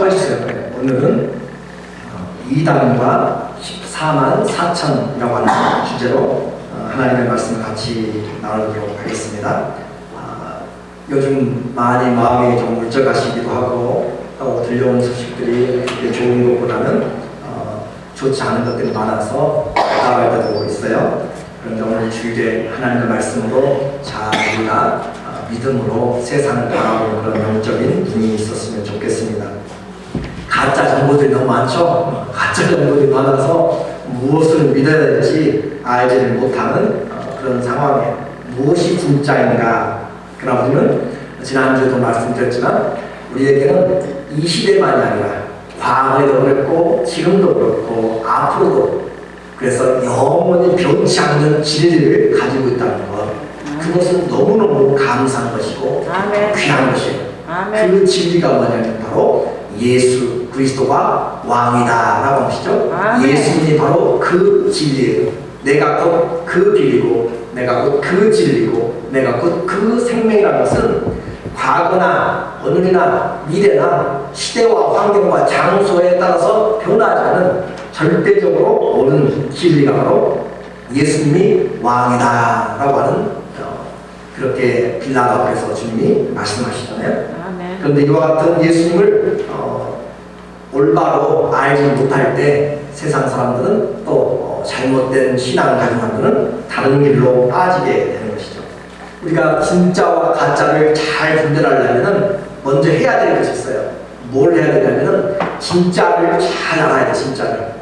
해주세요. 오늘은 이단과 14만 4천이라고 하는 주제로 하나님의 말씀을 같이 나누도록 하겠습니다. 요즘 많이 마음이 좀 울적하시기도 하고 또 들려온 소식들이 그렇게 좋은 것보다는 좋지 않은 것들이 많아서 답답할 때도 있어요. 그런데 오늘 주일에 하나님의 말씀으로 잘 우리가 믿음으로 세상을 바라보는 그런 영적인 눈이 있었으면 좋겠습니다. 가짜 정보들이 너무 많죠? 가짜 정보들이 많아서 무엇을 믿어야 될지 알지를 못하는 그런 상황에 무엇이 진짜인가. 그러나 우리는 지난주에도 말씀드렸지만 우리에게는 이 시대만이 아니라 과거에도 그랬고 지금도 그렇고 앞으로도 그래서 영원히 변치 않는 진리를 가지고 있다는 것, 그것은 너무너무 감사한 것이고 귀한 것이에요. 그 진리가 뭐냐면 바로 예수 그리스도가 왕이다 라고 하시죠. 예수님이 바로 그 진리예요. 내가 곧 그 길이고 내가 곧 그 진리고 내가 곧 그 생명이라는 것은 과거나 오늘이나 미래나 시대와 환경과 장소에 따라서 변하지 않은 절대적으로 옳은 진리가 바로 예수님이 왕이다 라고 하는 그렇게 빌라도 앞에서 주님이 말씀하시잖아요. 그런데 이와 같은 예수님을 올바로 알지 못할 때 세상 사람들은 또 잘못된 신앙을 가진 사람들은 다른 길로 빠지게 되는 것이죠. 우리가 진짜와 가짜를 잘 분별하려면 먼저 해야 될 것이 있어요. 뭘 해야 되냐면 진짜를 잘 알아야 돼. 진짜를.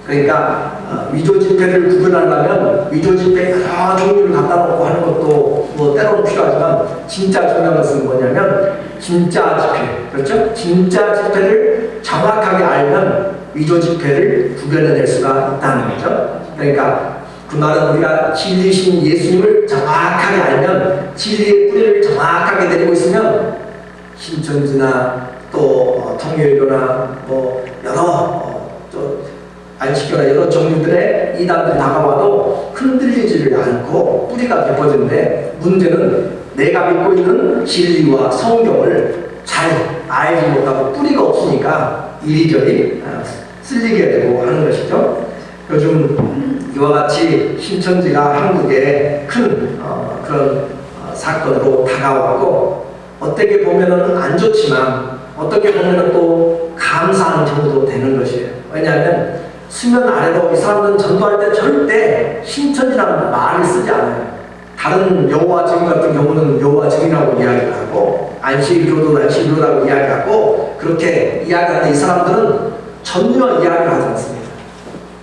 그러니까 위조 지폐를 구분하려면 위조 지폐 여러 종류를 갖다 놓고 하는 것도 뭐 때로는 필요하지만 진짜 중요한 것은 뭐냐면 진짜 지폐, 그렇죠? 진짜 지폐를 정확하게 알면 위조 지폐를 구별해낼 수가 있다는 거죠. 그러니까 그 말은 우리가 진리신 예수님을 정확하게 알면 진리의 뿌리를 정확하게 내리고 있으면 신천지나 또 통일교나 뭐 여러 안식교나 여러 종류들의 이단들이 다가와도 흔들리지를 않고 뿌리가 깊어지는데, 문제는 내가 믿고 있는 진리와 성경을 잘 알지 못하고 뿌리가 없으니까 이리저리 쓸리게 되고 하는 것이죠. 요즘 이와 같이 신천지가 한국에 큰 그런 사건으로 다가왔고, 어떻게 보면은 안 좋지만 어떻게 보면은 또 감사하는 정도 되는 것이에요. 왜냐하면 수면 아래로 이 사람들은 전도할 때 절대 신천지라는 말을 쓰지 않아요. 다른 여호와 증인 같은 경우는 여호와 증인이라고 이야기를 하고 안식일교도 안식일교라고 이야기하고 그렇게 이야기하는데, 이 사람들은 전혀 이야기를 하지 않습니다.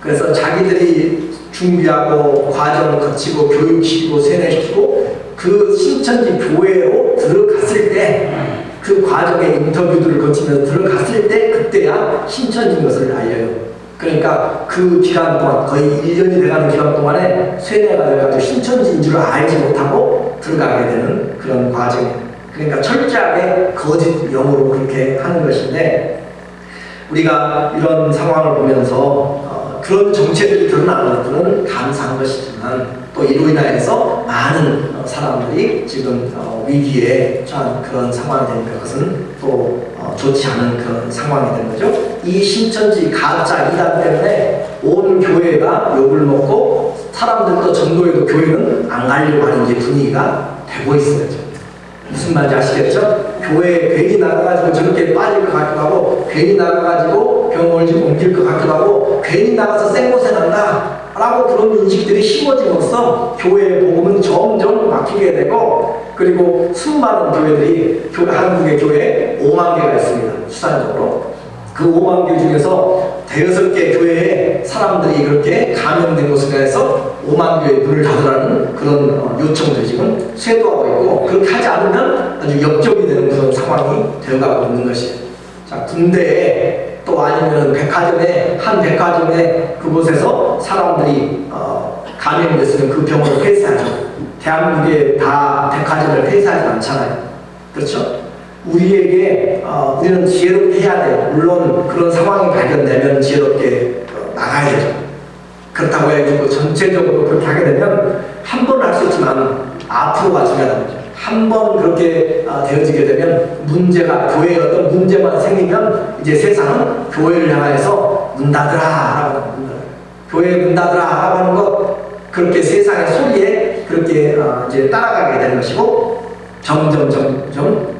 그래서 자기들이 준비하고 과정을 거치고 교육시키고 세뇌시키고 그 신천지 교회로 들어갔을 때 그 과정의 인터뷰들을 거치면서 들어갔을 때 그때야 신천지인 것을 알려요. 그러니까 그 기간 동안 거의 1년이 돼가는 기간 동안에 세뇌가 돼가지고 신천지인 줄 알지 못하고 들어가게 되는 그런 과정이에요. 그러니까 철저하게 거짓 영으로 그렇게 하는 것인데, 우리가 이런 상황을 보면서 그런 정체들이 드러나는 것들은 감사한 것이지만 또 이로 인하여서 많은 사람들이 지금 위기에 처한 그런 상황이 되니까 그것은 또 좋지 않은 그런 상황이 되는 거죠. 이 신천지 가짜 이단 때문에 온 교회가 욕을 먹고 사람들도 전도에도 교회는 안 가려고 하는 이제 분위기가 되고 있어요. 무슨 말인지 아시겠죠? 교회에 괜히 나가가지고 저렇게 빠질 것 같기도 하고, 괜히 나가가지고 병원을 좀 옮길 것 같기도 하고, 괜히 나가서 생고생한다 라고 그런 인식들이 심어짐으로써 교회의 복음은 점점 막히게 되고, 그리고 수많은 교회들이 한국의 교회에 5만 개가 있습니다. 수산적으로. 그 5만 개 중에서 5개 교회에 사람들이 그렇게 감염된 것으로 해서 5만 교회의 문을 닫으라는 그런 요청들이 지금 쇄도하고 있고, 그렇게 하지 않으면 아주 역적이 되는 그런 상황이 되어가고 있는 것이에요. 자, 군대에 또 아니면 백화점에, 한 백화점에 그곳에서 사람들이 감염됐으면 그 병원을 폐쇄하죠. 대한민국에 다 백화점을 폐쇄하지 않잖아요. 그렇죠? 우리에게 우리는 지혜롭게 해야 돼요. 물론 그런 상황이 발견되면 지혜롭게 나가야 되죠. 그렇다고 해가지고 전체적으로 그렇게 하게 되면 한 번 할 수 있지만 앞으로가 중요하다는 거죠. 한 번 그렇게 되어지게 되면 문제가 교회에 어떤 문제만 생기면 이제 세상은 교회를 향해서 문 닫으라, 교회 문 닫으라 하는 것, 그렇게 세상의 소리에 그렇게 이제 따라가게 되는 것이고, 점점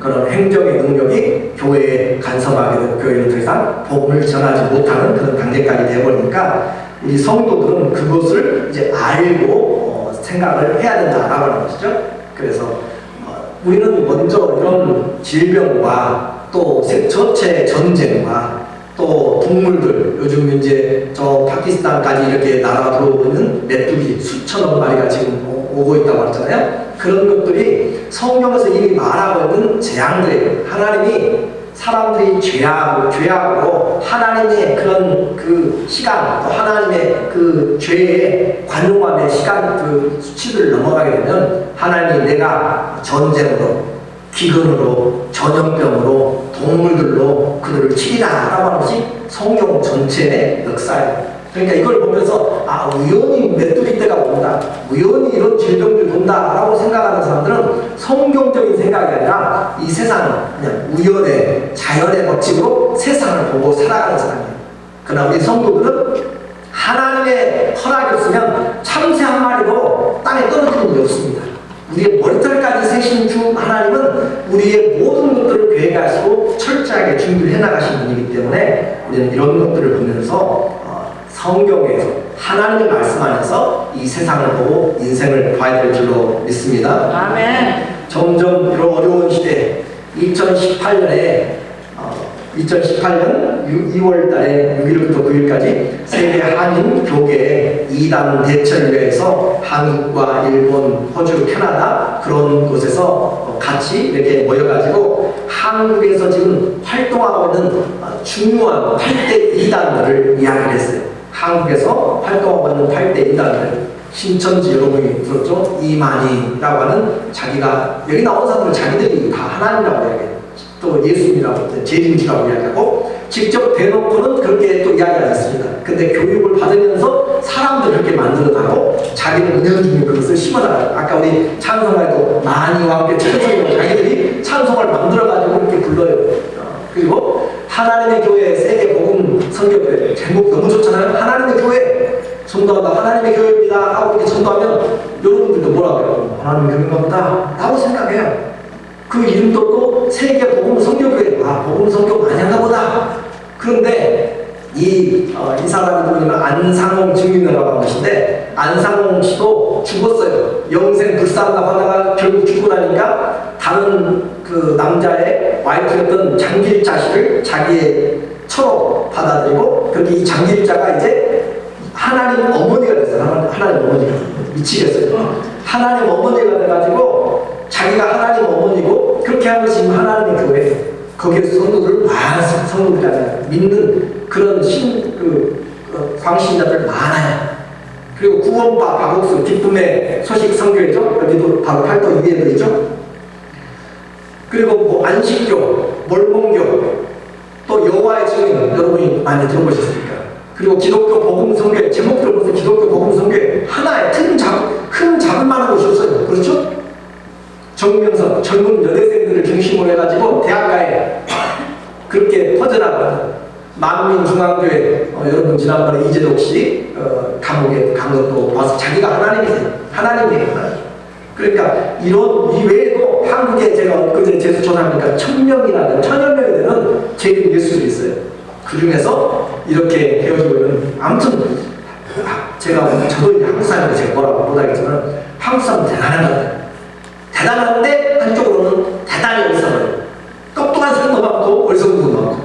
그런 행정의 능력이 교회에 간섭하게 되고 교회는 더 이상 복음을 전하지 못하는 그런 단계까지 되어버리니까 우리 성도들은 그것을 이제 알고 생각을 해야 된다라고 하는 것이죠. 그래서 우리는 먼저 이런 질병과 또 전체 전쟁과 또 동물들, 요즘 이제 저 파키스탄까지 이렇게 나라가 들어오는 메뚜기 수천억 마리가 지금 오고 있다고 하잖아요. 그런 것들이 성경에서 이미 말하고 있는 재앙들이에요. 하나님이 사람들이 죄악으로 하나님의 그런 그 시간, 또 하나님의 그 죄의 관용함의 시간, 그 수치를 넘어가게 되면 하나님이 내가 전쟁으로, 기근으로, 전염병으로, 동물들로 그들을 치리라 라고 하는 것이 성경 전체의 역사예요. 그러니까 이걸 보면서 우연히 메뚜기 때가 온다, 우연히 이런 질병들이 온다 라고 생각하는 사람들은 성경적인 생각이 아니라 이 세상은 그냥 우연의 자연의 법칙으로 세상을 보고 살아가는 사람이에요. 그러나 우리 성도들은 하나님의 허락이 없으면 참새 한 마리도 땅에 떨어지는 일이 없습니다. 우리의 머리털까지 세신 주 하나님은 우리의 모든 것들을 계획하시고 철저하게 준비를 해나가신 분이기 때문에 우리는 이런 것들을 보면서 성경에서 하나님의 말씀 안에서 이 세상을 보고 인생을 봐야 될 줄로 믿습니다. 아멘. 점점 이런 어려운 시대, 2018년 2월 달에 6일부터 9일까지 세계 한인 교계 2단 대천회에서 한국과 일본, 호주, 캐나다 그런 곳에서 같이 이렇게 모여가지고 한국에서 지금 활동하고 있는 중요한 8대 2단들을 이야기를 했어요. 한국에서 활동하고 있는 8대 2단들, 신천지 여러분이 들었죠? 이만희라고 하는, 자기가 여기 나온 사람들은 자기들이 다 하나님이라고 이야기해요. 또 예수님이라고, 재림주라고 이야기하고 직접 대놓고는 그렇게 또 이야기하셨습니다. 근데 교육을 받으면서 사람들을 그렇게 만들어가고 자기는 은혜 중에 그것을 심어나가요. 아까 우리 찬송가에도 만희와 함께 찬송을 자기들이 찬송을 만들어가지고 그렇게 불러요. 그리고 하나님의 교회 세계 복음 선교회 제목 너무 좋잖아요. 하나님의 교회 전도한다, 하나님의 교회입니다 하고 이렇게 전도하면 여러분들도 뭐라고 해요? 하나님의 교회인가 보다 라고 생각해요. 그 이름도 또 세계 복음 선교교회, 복음 선교 많이 하나 보다. 그런데 이 사람이 누구냐면 안상홍 증인이라고 하는 것인데, 안상홍 씨도 죽었어요. 영생 불사한다고 하다가 결국 죽고 나니까 다른 그 남자의 와이프였던 장길자 씨를 자기의 처로 받아들이고, 그렇게 이 장길자가 이제 하나님 어머니가 됐어요. 하나님 어머니가. 미치겠어요. 하나님 어머니가 돼가지고 자기가 하나님 어머니고 그렇게 하는 것이 하나님의 교회. 거기에서 성도들 많은 성도들이 아니라 믿는 그런 광신자들 많아요. 그리고 구원파 박옥수 기쁨의 소식 선교회죠. 여기도 바로 팔도 위에들이죠. 그리고 뭐 안식교, 몰몬교, 또 여호와의 증인 여러분이 많이 들어보셨습니까? 그리고 기독교 복음 선교회, 제목들을 보세요. 기독교 복음 선교회 하나의 큰 잡을 만한 곳이 없어요. 그렇죠? 정명선 젊은 여대생들을 중심으로 해가지고 대학가에 그렇게 퍼져나가는 만민중앙교회, 여러분 지난번에 이재덕 씨 감옥에 간 것도 와서 자기가 하나님이세요. 하나님이에요. 그러니까 이런 이외에도 한국에 제가 그제 재수조사하니까 1000명이나 1000여 명이 되는 재림 예수들이 있어요. 그 중에서 이렇게 헤어지고 있는, 아무튼 저도 이제 한국 사람인데 제가 뭐라고 못하겠지만 한국 사람은 대단한 것 같아요. 대단한데 한쪽으로는 대단히 어리석어요. 똑똑한 사람도 많고 어리석은 분도 많고.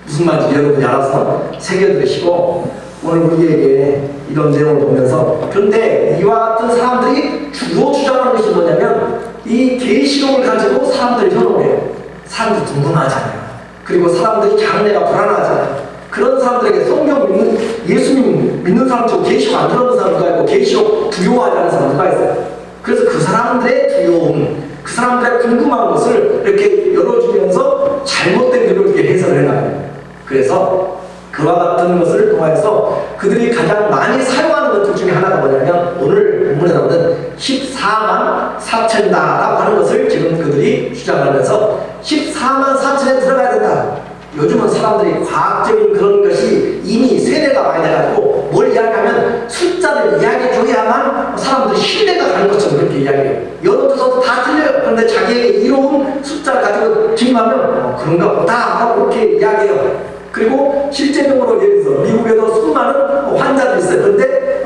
무슨 말인지 여러분이 알아서 새겨들으시고 오늘 우리에게 이런 내용을 보면서, 그런데 이와 같은 사람들이 주로 주장하는 것이 뭐냐면 이 계시록을 가지고 사람들이 현혹을 해요. 사람들이 궁금하잖아요. 그리고 사람들이 장래가 불안하잖아요. 그런 사람들에게 성경 믿는, 예수님 믿는 사람 중 계시록 안 들어보는 사람 누가 있고 계시록 두려워하지 않는 사람 누가 있어요. 그래서 그 사람들의 두려움, 그 사람들의 궁금한 것을 이렇게 열어주면서 잘못된 대로 이렇게 해석을 해나가요. 그래서 그와 같은 것을 통해서 그들이 가장 많이 사용하는 것들 중에 하나가 뭐냐면 오늘 본문에 나오는 14만 4천이다라고 하는 것을 지금 그들이 주장하면서 14만 4천에 들어가야 된다. 요즘은 사람들이 과학적인 그런 것이 이미 세뇌가 많이 돼가지고 뭘 이야기하면 숫자를 이야기해줘야만 사람들이 신뢰가 가는 것처럼 그렇게 이야기해요. 여론조사도 다 틀려요. 그런데 자기에게 이로운 숫자를 가지고 질문하면 그런가 보다 하고 그렇게 이야기해요. 그리고 실제적으로 예를 들어서 미국에도 수많은 환자들이 있어요. 그런데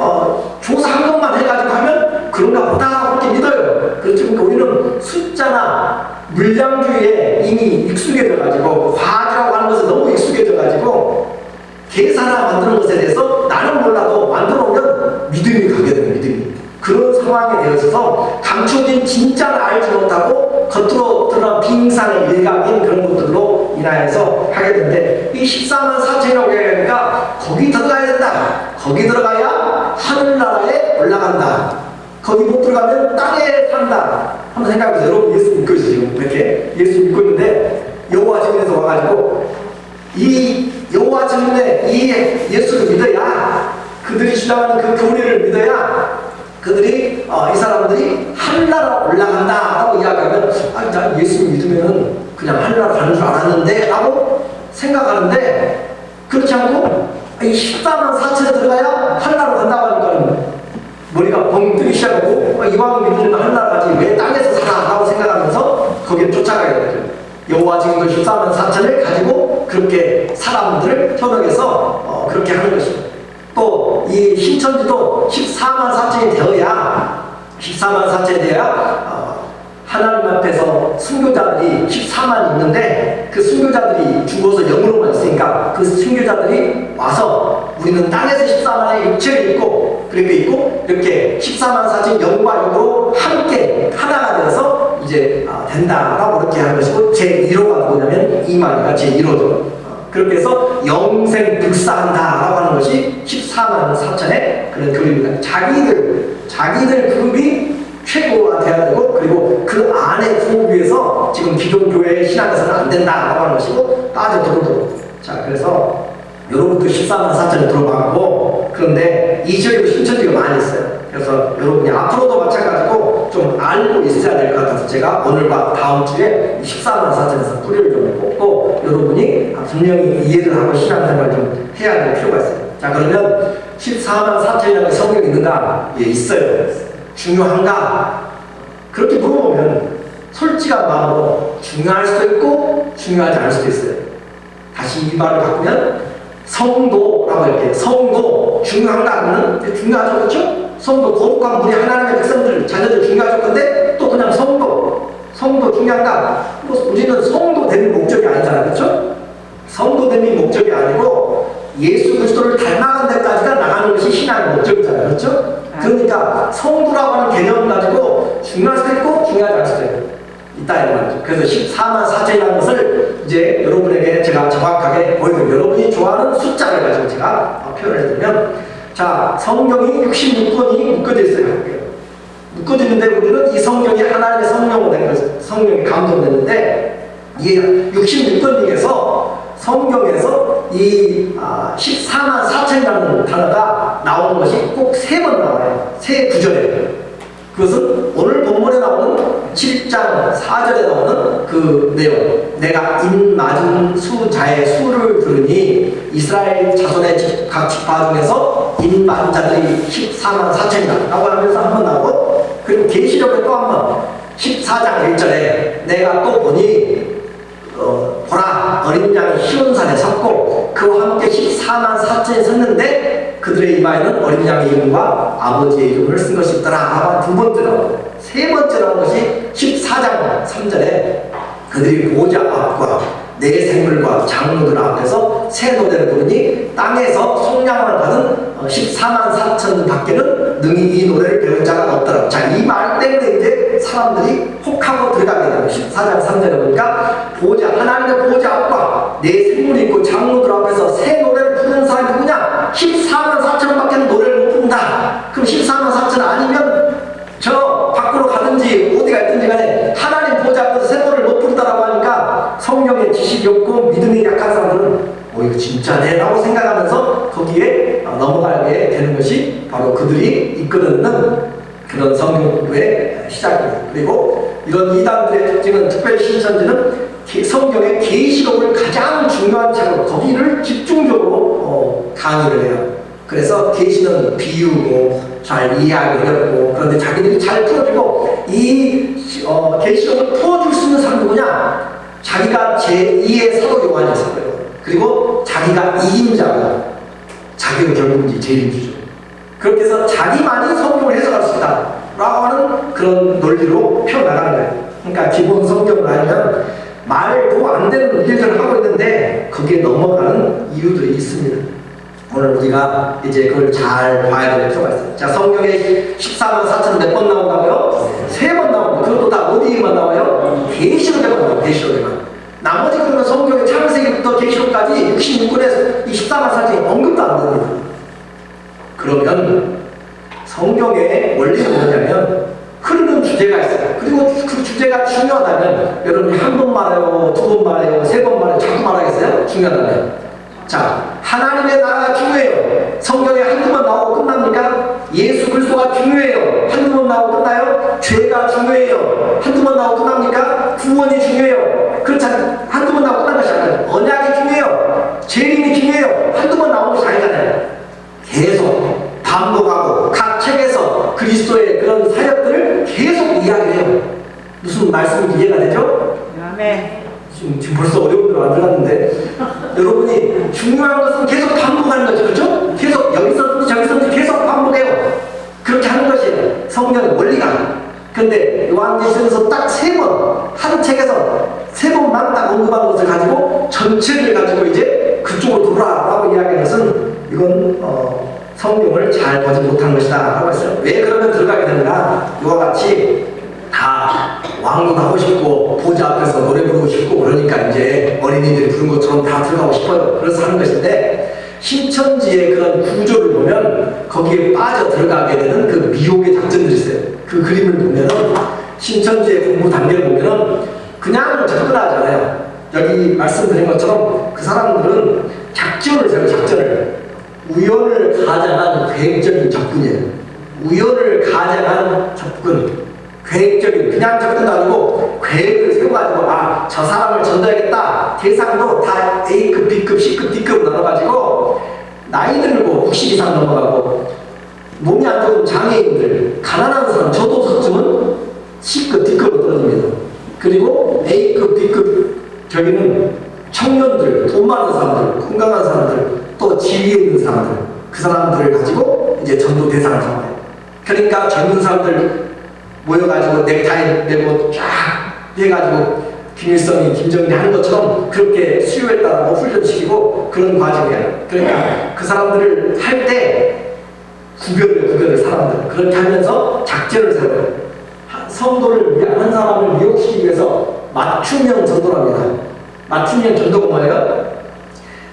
조사 한 번만 해가지고 하면 그런가 보다 그렇게 믿어요. 그렇죠. 그러니까 우리는 숫자나 물량주의에 이미 익숙해져가지고 과학이라고 하는 것에 너무 익숙해져가지고 계산을 만드는 것에 대해서 나는 몰라도 만들어오면 믿음이 가게 돼요. 믿음이. 그런 상황에 되어 있어서 감춰진 진짜를 알지 못하고 겉으로 드러난 빙산의 일각인 그런 것들로 인하여서 하게 되는데 이 14만 4천이라고 얘기하니까 거기 들어가야 된다. 거기 들어가야 하늘나라에 올라간다. 거기 못 들어가면 땅에 산다. 한번 생각해보세요. 여러분 예수 믿고 있어요. 지금 이렇게 예수 믿고 있는데 여호와 증인에서 와가지고 이 여호와 증인의 이 예수를 믿어야 그들이 주장하는 그 교리를 믿어야 그들이 이 사람들이 하늘나라 올라간다라고 이야기하면 난 예수 믿으면 그냥 하늘나라 가는 줄 알았는데 라고 생각하는데 그렇지 않고 이 14만 4천에 들어가야 하늘나라 간다고 하니까 머리가 벙 뜨기 시작하고 이왕 믿으면 하늘나라 가지 왜 땅에서 살아 라고 생각하면서 거기에 쫓아가게 되죠. 여호와 증인도 14만 4천을 가지고 그렇게 사람들을 현혹해서 그렇게 하는 것입니다. 또 이 신천지도 14만 4천이 되어야 하나님 앞에서 순교자들이 14만 있는데 그 순교자들이 죽어서 영으로만 있으니까 그 순교자들이 와서 우리는 땅에서 14만의 육체를 입고 그렇게 있고 이렇게 14만 4천 영과 육으로 함께 하나가 되어서 이제 된다라고 그렇게 하는 것이고 제1호가 누구냐면 이만희가 제1호죠. 그렇게 해서 영생 불사한다라고 하는 것이 14만 4천의 그런 그룹입니다. 자기들 그룹이 최고가 돼야 되고 그리고 그 안에 구호기 위해서 지금 기존 교회의 신앙에서는 안 된다라고 하는 것이고 빠져들어도 자 그래서 여러분도 14만 4천을 들어봤고 그런데 이 지역에도 신천지가 많이 있어요. 그래서 여러분이 앞으로도 마찬가지고 좀 알고 있어야 될 것 같아서 제가 오늘과 다음 주에 14만 4천에서 뿌리를 좀 뽑고 여러분이 분명히 이해를 하고 신앙생활을 좀 해야 될 필요가 있어요. 자 그러면 14만 4천이라는 성경이 있는가? 예, 있어요. 중요한가? 그렇게 물어보면 솔직한 마음으로 중요할 수도 있고 중요하지 않을 수도 있어요. 다시 이 말을 바꾸면 성도라고 이렇게 성도 중요한가? 그러면 중요하죠. 그렇죠? 성도 거룩한 분이 하나님의 백성들 자녀들 중요하죠. 근데 또 그냥 성도 중요한가? 우리는 성도됨이 목적이 아니잖아요. 그렇죠? 성도됨이 목적이 아니고 예수 그리스도를 닮아가는 데까지가 나가는 것이 신앙의 목적이잖아요. 그렇죠? 그러니까 성도라고 하는 개념을 가지고 중요할 수도 있고 중요하지 않을 수도 있다 이 말이죠. 그래서 14만 4천이라는 것을 이제 여러분에게 제가 정확하게 보여드리고 여러분이 좋아하는 숫자를 가지고 제가 표현을 해드리면 자 성경이 66권이 묶어져 있어요. 묶어져 있는데 우리는 이 성경이 하나님의 성령으로 된 것을 성령이 감동됐는데 이 66권 중에서 성경에서 이 14만 4천이라는 단어가 나오는 것이 꼭 3번 나와요. 3구절에. 그것은 오늘 본문에 나오는 7장 4절에 나오는 그 내용. 내가 인 맞은 수자의 수를 들으니 이스라엘 자손의 각 지파 중에서 인 맞은 자들이 14만 4천이다 라고 하면서 한 번 나오고 그리고 계시록에 또 한 번 14장 1절에 내가 또 보니 보라 어린 양이 시온산에 섰고 그와 함께 14만 4천이 섰는데 그들의 이마에는 어린 양의 이름과 아버지의 이름을 쓴 것이 있더라 하고 두 번째 나오고 세 번째 나온 것이 14장 3절에 그들이 보좌 앞과 내 생물과 장로들 앞에서 새 노래를 부르니 땅에서 속량을 받은 14만 4천 밖에는 능히 이 노래를 배운 자가 없더라. 자, 이 말 때문에 이제 사람들이 혹하고 들어가게 되는 14장 3절에 보니까 하나님의 보좌 앞과 내 생물이 있고 장로들 앞에서 새 노래를 부르는 사람이 누구냐? 14만 4천 밖에는 노래를 못 부른다. 그럼 14만 4천 아니면 저 밖으로 가든지 어디가 있든지 간에 하나님 보좌 앞에서 새 노래를 못 부른다라고 하니까 성경에 지식이 없고 믿음이 약한 사람들은 이거 진짜네 라고 생각하면서 거기에 넘어가게 되는 것이 바로 그들이 이끌어내는 그런 성경 공부의 시작입니다. 그리고 이런 이단들의 특징은, 특별히 신천지는 성경의 계시록을 가장 중요한 책으로 거기를 집중적으로 강의를 해요. 그래서 계시는 비유고 잘 이해하기 어렵고, 그런데 자기들이 잘 풀어주고, 이 계시록을 풀어줄 수 있는 사람 누구냐? 자기가 제2의 사도 요한이었을 거예요. 그리고 자기가 이긴 자고, 자기가 결국 이제 제일주죠. 그렇게 해서 자기만이 성경을 해석할 수 있다 라고 하는 그런 논리로 펴나가는 거예요. 그러니까 기본 성경을 알면 말도 안 되는 일들을 하고 있는데 거기에 넘어가는 이유들이 있습니다. 오늘 우리가 이제 그걸 잘 봐야 될 필요가 있어요. 자, 성경에 14만 4천 몇 번 나온다고요? 3번 나옵니다. 그것도 다 어디에만 나와요? 계시록에만 나와요. 계시록에만. 나머지 그러면 성경의 창세기부터 계시록까지 66권에서 이 14만 4천이 언급도 안 됩니다. 그러면 성경의 원리는 뭐냐면 흐르는 주제가 있어요. 그리고 그 주제가 중요하다면 여러분이 한 번 말해요, 2번 말해요, 3번 말해요, 자꾸 말하겠어요? 중요하다면. 자, 하나님의 나라가 중요해요. 성경에 한두 번 나오고 끝납니까? 예수 그리스도가 중요해요. 한두 번 나오고 끝나요? 죄가 중요해요. 한두 번 나오고 끝납니까? 구원이 중요해요. 그렇지 않아요? 한두 번 나오고 끝난 것이 아니에요. 언약이 중요해요. 재림이 중요해요. 한두 번 나오는 것이 아니잖아요. 계속 반복하고 각 책에서 그리스도의 그런 사역들을 계속 이야기해요. 무슨 말씀이 이해가 되죠? 네. 지금 벌써 어려운 대로 안 들어갔는데 여러분이 중요한 것은 계속 반복하는 거죠. 그렇죠? 계속 여기서 저기서 계속 반복해요. 그렇게 하는 것이에요. 성경의 원리가. 근데 요한계시록에서 딱 3번, 한 책에서 3번만 딱 언급하는 것을 가지고 전체를 가지고 이제 그쪽으로 돌아라고 이야기하는 것은 이건 성경을 잘 보지 못한 것이다 라고 했어요. 왜 그러면 들어가게 되는가? 이와 같이 다 왕도 하고 싶고 보좌 앞에서 노래 부르고 싶고 그러니까 이제 어린이들이 부른 것처럼 다 들어가고 싶어요. 그래서 하는 것인데, 신천지의 그런 구조를 보면 거기에 빠져 들어가게 되는 그 미혹의 작전들이 있어요. 그 그림을 보면은 신천지의 공부 단계를 보면은 그냥 접근하잖아요. 여기 말씀드린 것처럼 그 사람들은 작전을 세워요. 작전을. 우연을 가장한 계획적인 접근이에요. 우연을 가장한 접근. 계획적인, 그냥 접근도 아니고 계획을 세워가지고 저 사람을 전도하겠다. 대상도 다 A급, B급, C급, D급으로 나눠가지고 나이 들고 60 이상 넘어가고 몸이 안 좋은 장애인들, 가난한 사람, 저도서쯤은 C급, D급으로 떨어집니다. 그리고 A급, B급 저기는 청년들, 돈 많은 사람들, 건강한 사람들, 또 지위에 있는 사람들, 그 사람들을 가지고 이제 전도 대상을 잡아요. 그러니까 젊은 사람들 모여가지고 넥타이 내고 쫙 해가지고 김일성이 김정일이 하는 것처럼 그렇게 수요에 따라 훈련시키고 그런 과정이에요. 그러니까 그 사람들을 할 때 구별을 사람들 그렇게 하면서 작전을 세워요. 성도를 한 사람을 미혹시키기 위해서 맞춤형 전도를 합니다. 맞춤형 전도가 뭐예요?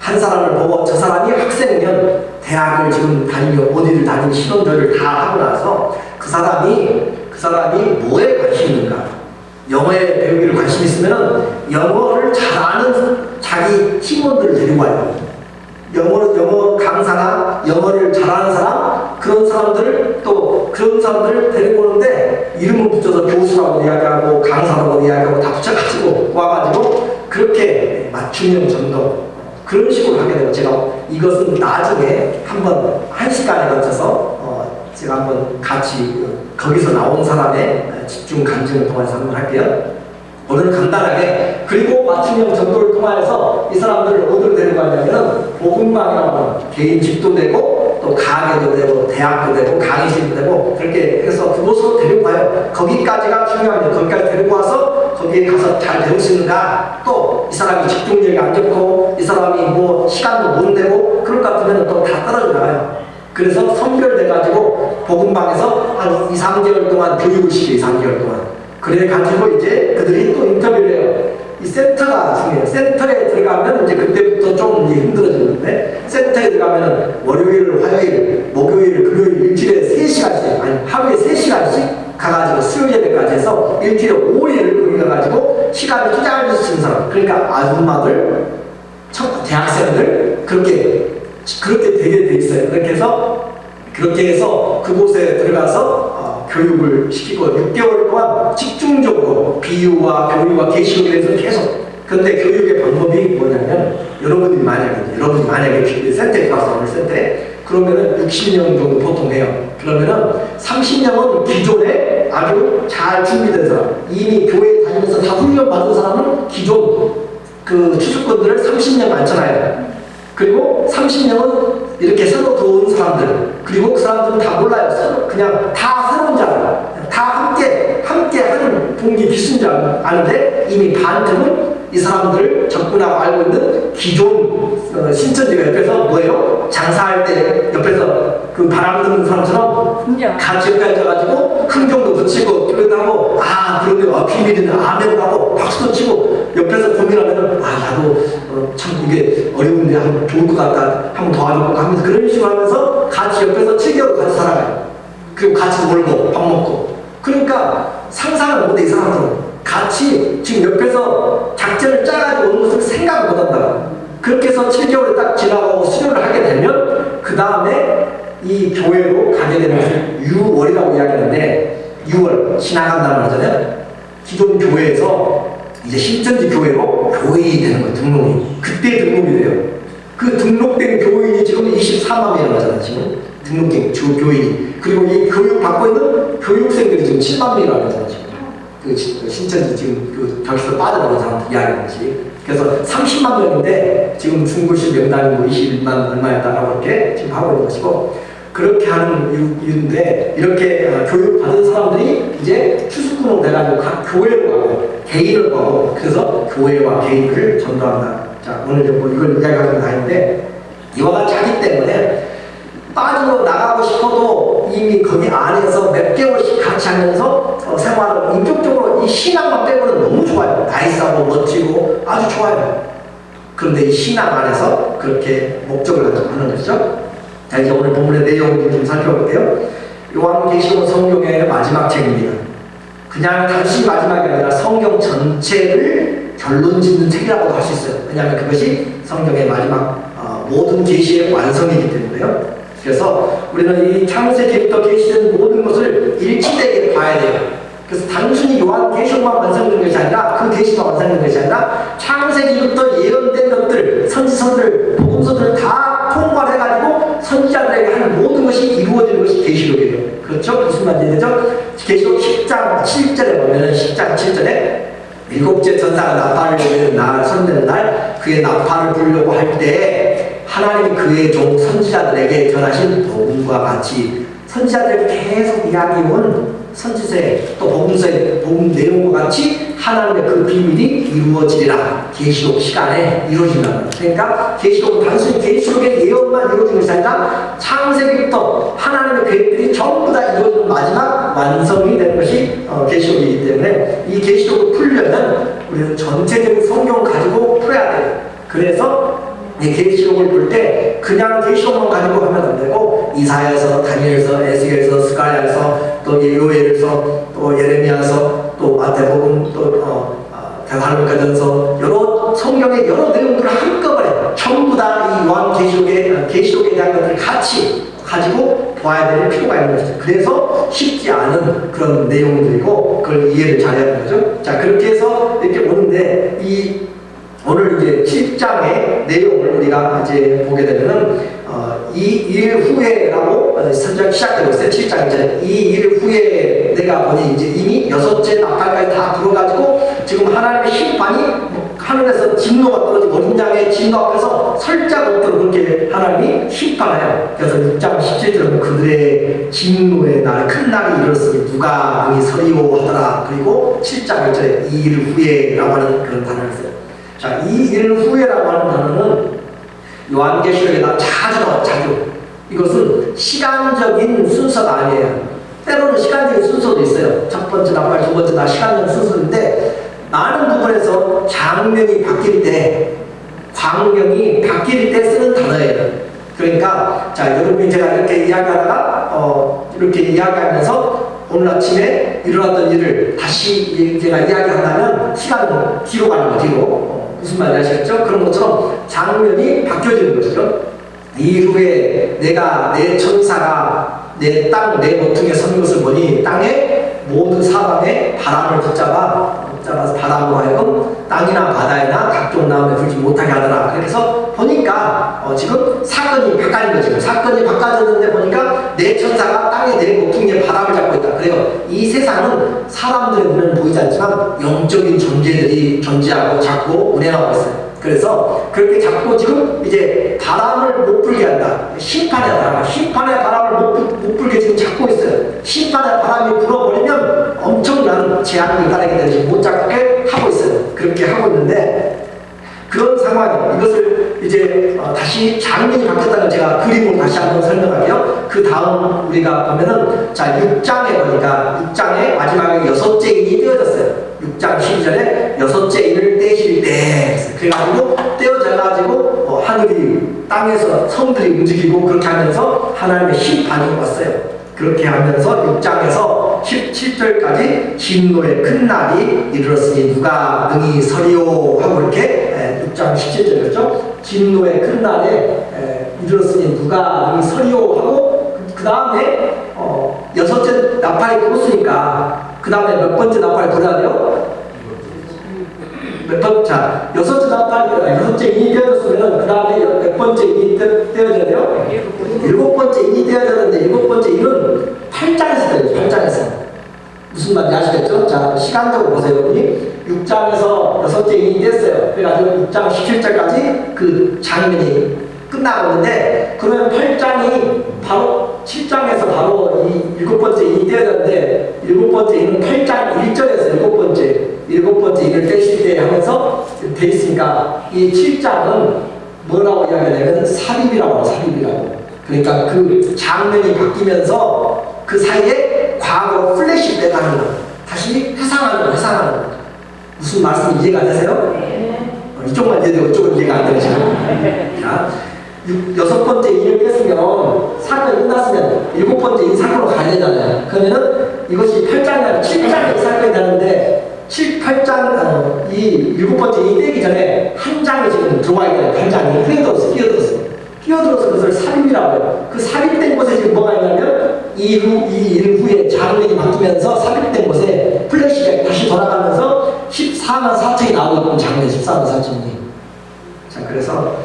한 사람을 보고 저 사람이 학생이면 대학을 지금 다니며 어디를 다니는 신원들을 다 하고 나서 그 사람이 뭐에 관심이 있는가? 영어에 배우기를 관심이 있으면 영어를 잘하는 자기 팀원들을 데리고 와요. 영어 강사나 영어를 잘하는 사람, 그런 사람들을 데리고 오는데 이름을 붙여서 교수라고 이야기하고 강사라고 이야기하고 다 붙여가지고 와가지고 그렇게 맞춤형 전도 그런 식으로 하게 되고, 제가 이것은 나중에 한번 1시간에 걸쳐서 제가 한번 같이 거기서 나온 사람의 집중 간증을 통해서 한번 할게요. 오늘은 간단하게, 그리고 맞춤형 전도를 통해서 이 사람들을 어디로 데려가냐면 복음방이라고 개인 집도 되고 또 가게도 되고 대학도 되고 강의실도 되고 그렇게 해서 그곳으로 데리고 가요. 거기까지가 중요합니다. 거기까지 데리고 와서 거기에 가서 잘 배울 수 있는가, 또 이 사람이 집중력이 안 좋고 이 사람이 뭐 시간도 못 내고 그럴 것 같으면 또 다 떨어져 나가요. 그래서 선별돼가지고 복음방에서 한 2-3개월 동안 교육을 시켜요. 2-3개월 동안. 그래가지고 이제 그들이 또 인터뷰를 해요. 이 센터가 중요해요. 센터에 들어가면 이제 그때부터 좀 힘들어지는데, 센터에 들어가면 월요일, 화요일, 목요일, 금요일 일주일에 3시간씩, 아니 하루에 3시간씩 가가지고 수요 예배까지 해서 일주일에 5일을 거기 가가지고 시간을 투자할 수 있는 사람, 그러니까 아줌마들, 대학생들 그렇게 그렇게 되게 돼 있어요. 그렇게 해서 그곳에 들어가서 교육을 시키고 6개월 동안 집중적으로 비유와 교육과 계시록에 대해서 계속. 근데 교육의 방법이 뭐냐면 여러분이 만약에 센터에 가서 오늘 센터에 그러면은 60명 정도 보통 해요. 그러면은 30명은 기존에 아주 잘 준비된 사람, 이미 교회 다니면서 다 훈련 받은 사람은 기존 그 추수꾼들을 30명 많잖아요. 그리고 30명은 이렇게 새로 들어온 사람들, 그리고 그 사람들은 다 몰라요. 그냥 다 새로운 자, 다 함께 하는 동기 기순 줄 아는데 이미 반쯤은 이 사람들을 접근하고 알고 있는 기존 신천지가 옆에서 뭐예요? 장사할 때 옆에서 그 바람 드는 사람처럼 같이 옆에 앉아가지고 흥정도 붙이고 그러다고 그러네요. 비밀이네. 아멘 하고 박수도 치고 옆에서 고민하면은 나도 참 이게 어려운데 하면 좋을 것 같다. 한번 도와줄까 하면서 그런 식으로 하면서 같이 옆에서 7개월 같이 살아가요. 그리고 같이 놀고 밥 먹고. 그러니까 상상을 못해 이 사람들은. 같이 지금 옆에서 작전을 짜가지고 오는 것을 생각을 못한다. 그렇게 해서 7개월이 딱 지나고 수료를 하게 되면 그 다음에 이 교회로 가게 되는 것을 6월이라고 이야기하는데 6월 지나간다는 말이잖아요. 기존 교회에서 이제 신천지 교회로 교인이 되는 거예요. 등록이. 그때 등록이 돼요. 그 등록된 교인이 지금 24만 명이라고 하잖아요. 지금 등록된 주 교인이. 그리고 이 교육 받고 있는 교육생들이 지금 7만 명이라고 하잖아요. 지금. 그 신천지 지금 그 저기서 빠져나온 사람들 이야기하는 것이. 그래서 30만 명인데 지금 중고시 명단이 뭐 21만 얼마였다라고 이렇게 지금 하고 있는 것이고, 그렇게 하는 이유인데 이렇게 교육 받은 사람들이 이제 추수꾼으로 돼가지고 각 교회로 가고 개인을 가고, 그래서 교회와 개인을 전도한다. 자, 오늘 뭐 이걸 이야기하는 아닌데, 이와가 자기 때문에 빠지고 나가고 싶어도 이미 거기 안에서 몇 개월씩 같이 하면서 생활을 인격적으로 이 신앙만 빼고는 너무 좋아요. 나이스하고 멋지고 아주 좋아요. 그런데 이 신앙 안에서 그렇게 목적을 가지고 하는 것이죠. 자, 이제 오늘 본문의 내용을 좀 살펴볼게요. 요한계시록 성경의 마지막 책입니다. 그냥 단순히 마지막이 아니라 성경 전체를 결론 짓는 책이라고도 할 수 있어요. 왜냐하면 그것이 성경의 마지막 모든 계시의 완성이기 때문에요. 그래서 우리는 이 창세기부터 계시된 모든 것을 일치되게 봐야 돼요. 그래서 단순히 요한계시록만 완성된 것이 아니라, 그 계시가 완성된 것이 아니라 창세기부터 예언된 것들, 선지서들, 복음서들을 다 통괄해가지고 선지자들에게 하는 모든 것이 이루어지는 것이 계시록이에요. 그렇죠? 무슨 말인지 되죠? 계시록 10장 7절에 보면은 10장 7절에 일곱째 천사가 나팔을 불리는 날, 선되는 날, 그의 나팔을 불려고 할 때 하나님이 그의 종 선지자들에게 전하신 복음과 같이, 선지자들에게 계속 이야기해온 선지서에 또 복음서의 복음 내용과 같이 하나님의 그 비밀이 이루어지리라. 계시록 시간에 이루어진다는 거예요. 그러니까 계시록은 단순히 계시록의 예언만 이루어지는 것이 아니라 창세기부터 하나님의 계획들이 전부 다 이루어지는 마지막 완성이 되는 것이 계시록이기 때문에, 이 계시록을 풀려면 우리는 전체적인 성경을 가지고 풀어야 돼요. 그래서 이 계시록을 풀 때 그냥 계시록만 가지고 하면 안 되고, 이사야서, 다니엘서, 에스겔서, 스가랴서, 또 요엘서, 또 예레미야서, 또 마태복음, 또 대사로니가전서, 여러 성경의 여러 내용들을 한꺼번에 전부 다 이 요한계시록에 계시록에 대한 것들을 같이 가지고 봐야 될 필요가 있는 것이죠. 그래서 쉽지 않은 그런 내용들이고, 그걸 이해를 잘해야 하는 거죠. 자, 그렇게 해서 이렇게 오는데, 오늘 이제 7장의 내용을 우리가 이제 보게 되면은 이 일 후에라고 선장 시작되고 있어요. 7장 이제 이 일 후에 내가 보니 이제 이미 6째 나팔까지 다 불어가지고 지금 하나님의 심판이 하늘에서 진노가 떨어지고 어린 양의 진노 앞에서 설자 없도록 그렇게 하나님이 심판해요. 그래서 6장 17절은 그들의 진노의 날, 큰 날이 이르렀으니 누가 능히 서리오 하더라. 그리고 7장 1절에 이 일 후에라고 하는 그런 단어를 써요. 자, 이 일 후에라고 하는 단어는 요한계시록에 자주 나와요. 자주. 이것은 시간적인 순서가 아니에요. 때로는 시간적인 순서도 있어요. 첫 번째 나팔, 두 번째 나 시간적인 순서인데, 많은 부분에서 장면이 바뀔 때, 광경이 바뀔 때 쓰는 단어예요. 그러니까 자, 여러분이 제가 이렇게 이야기하다가 이렇게 이야기하면서 오늘 아침에 일어났던 일을 다시 제가 이야기한다면 시간은 뒤로 가는 거죠. 뒤로. 무슨 말인지 아시겠죠? 그런 것처럼 장면이 바뀌어지는 것이죠. 이후에 내가 내 천사가 내 땅 내 모퉁이에 선 것을 보니 땅에 모든 사방에 바람을 붙잡아서 바람으로 하여금 땅이나 바다에나 각종 나무에 불지 못하게 하더라. 그렇게 해서 보니까 지금 사건이 바뀌는 거죠. 사건이 바꿔졌는데 보니까 내 천사가 땅에 내 모퉁이에 바람을 잡고 있다. 그래요. 이 세상은 사람들의 눈에는 보이지 않지만 영적인 존재들이 존재하고 잡고 운행하고 있어요. 그래서 그렇게 잡고 지금 이제 바람을 못 불게 한다. 심판의 바람을 못 불게 지금 잡고 있어요. 심판의 바람이 불어버리면 엄청난 재앙이 따르기 때문에 지금 못 잡게 하고 있어요. 그렇게 하고 있는데 그런 상황이 이것을 이제 다시 장면이 바뀌었다는 제가 그림으로 다시 한번 설명할게요. 그 다음 우리가 보면은 자 6장에 보니까 6장에 마지막에 여섯째 인이 떼어졌어요. 6장 12절에 여섯째 인을 떼실 때 그래가지고 떼어져가지고 하늘이 땅에서 성들이 움직이고 그렇게 하면서 하나님의 심판이 왔어요. 그렇게 하면서 6장에서 17절까지 진노의 큰 날이 이르렀으니 누가 능히 서리오 하고 이렇게 6장 17절이었죠. 진노의 큰 날에 이르렀으니 누가 능히 서리오 하고 그 다음에 여섯째 나팔이 불었으니까 그 다음에 몇 번째 나팔이 불어야 돼요? 자, 여섯째 인이 떼어졌으면 그 다음에 몇 번째 인이 떼어져야 돼요? 일곱 번째 인이 떼어졌는데 일곱 번째 인은 8장에서 떼어져요. 8장에서 무슨 말인지 아시겠죠? 자, 시간적으로 보세요. 여러분이 6장에서 여섯째 인이 뗐어요. 그래가지고 6장 17절까지 그 장면이 끝나고 있는데 그러면 8장이 바로 7장에서 바로 이 일곱 번째 인이 떼어졌는데 일곱 번째 인은 8장 1절에서 일곱 번째 인을 떼실 때 하면서 돼 있으니까 이 7장은 뭐라고 이야기하냐면 삽입이라고 해요. 삽입이라고. 그러니까 그 장면이 바뀌면서 그 사이에 과거 플래시백 하는 거 다시 회상하는 거. 무슨 말씀 이해가 되세요? 이쪽만 이해되고 이쪽은 이해가 안 되죠. 자, 여섯 번째 인을 뺐으면 사건이 끝났으면 일곱 번째 인 사건으로 가야 되잖아요. 그러면은 이것이 8장이 아니라 7장에 사건이 되는데 7, 8장 이 일곱 번째 인이 떼기 전에 한 장이 지금 들어와 있잖아요. 한 장이 끼어들어서 그것을 삽입이라고 해요. 그 삽입된 곳에 지금 뭐가 있냐면 이 일 후에 장면이 바뀌면서 삽입된 곳에 플래시가 다시 돌아가면서 14만 4천이 나오고 있는 장면 14만 4천이. 자, 그래서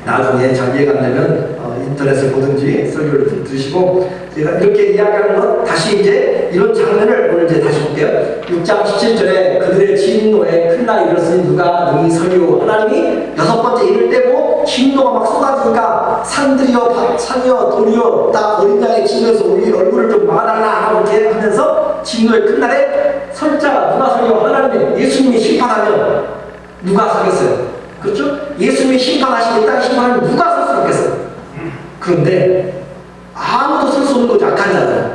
나중에 잘 이해가 안 되면 인터넷을 보든지 설교를 들으시고 제가 이렇게 이야기하는 것 다시 이제 이런 장면을 오늘 이제 다시 볼게요. 6장 17절에 그들의 진노에 큰 날이 이르렀으니 누가 능히 서리오. 하나님이 여섯 번째 인을 떼고 진노가 막 쏟아지니까 산이여 돌이여 다 어린 양의 진노에서 우리 얼굴을 좀 막아달라 하고 이렇게 하면서 진노의 큰 날에 설자가 누가 서리오. 하나님이 예수님이 심판하면 누가 서겠어요? 그렇죠? 예수님이 심판하시고 이 땅에 심판하면 누가 설 수 있겠어요? 그런데 아무도 설 수 없는 거죠. 악한 자들.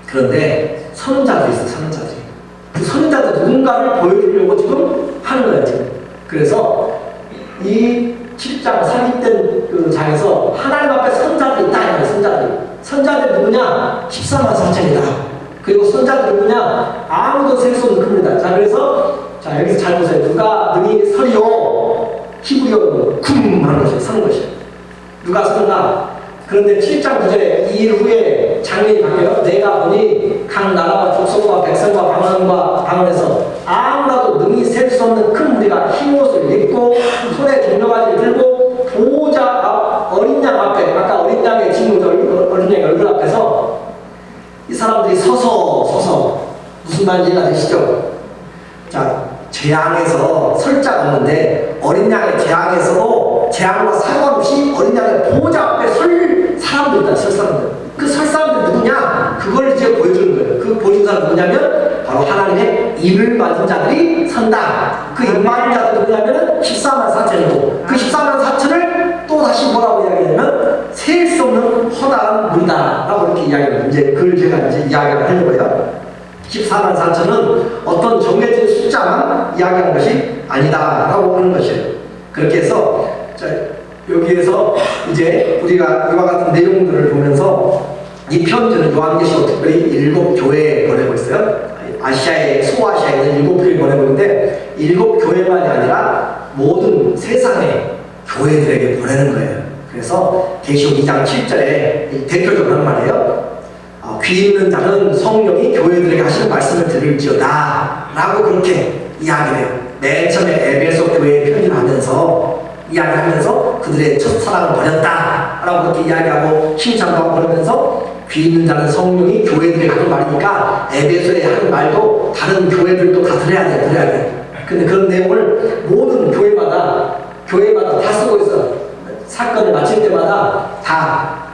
그런데 서는 자들이 있어요. 서는 자들이. 그 서는 자들 누군가를 보여주려고 지금 하는 거예요. 지금. 그래서 이 7장 삽입된 그 장에서 하나님 앞에 선자들이 있다. 선자들 누구냐? 14만 4천이다. 그리고 선자들 누구냐? 아무도 셀 수 없는 겁니다. 자, 그래서 자, 여기서 잘 보세요. 누가 능히 서리오. 히브리어로 쿵 하는 것이에요. 서는 것이에요. 누가 서는가? 그런데 7장 9절에 이 일 후에 장면이 바뀌어요. 내가 보니 각 나라와 족속과 백성과 방언에서 아무라도 능히 셀 수 없는 큰 무리가 흰 옷을 입고 손에 종려가지를 들고 보호자 앞 어린 양 앞에 아까 어린 양의 친구죠. 어린 양의 얼굴 앞에서 이 사람들이 서서 무슨 말인지 이해가 되시죠? 자, 재앙에서 설자가 없는데 어린 양의 재앙과 상관없이 어린 양의 보호자 앞에 설 사람들이다. 설 사람들. 그 설 사람들 누구냐? 그걸 이제 보여주는 거예요. 그 보여준 사람 누구냐면 바로 하나님의 임을 받은 자들이 선다. 그 임 받은 자들 누구냐면 14만 4천이고 그 14만 4천을 또 다시 뭐라고 이야기하냐면 셀 수 없는 허다한 무리다 라고 이렇게 이야기해요. 이제 그걸 제가 이제 이야기를 하려고 해요. 14만 4천은 어떤 정해진 숫자만 이야기하는 것이 아니다 라고 하는 것이에요. 그렇게 해서 자, 여기에서 이제 우리가 이와 같은 내용들을 보면서 이 편지는 요한계시록 특별히 7 교회에 보내고 있어요. 아시아에 소아시아에 있는 7교회에 보내고 있는데 7 교회만이 아니라 모든 세상의 교회들에게 보내는 거예요. 그래서 계시록 2장 7절에 대표적으로 하는 말이에요. 귀 있는 자는 성령이 교회들에게 하시는 말씀을 들을지어다 라고 그렇게 이야기를 해요. 맨 처음에 에베소 교회에 편지를 하면서 이야기하면서 그들의 첫사랑을 버렸다 라고 그렇게 이야기하고 칭찬도 하고 그러면서 귀 있는 자는 성령이 교회들에게 하는 말이니까 에베소에 하는 말도 다른 교회들도 다 들어야 돼. 근데 그런 내용을 모든 교회마다 다 쓰고 있어. 사건을 마칠 때마다 다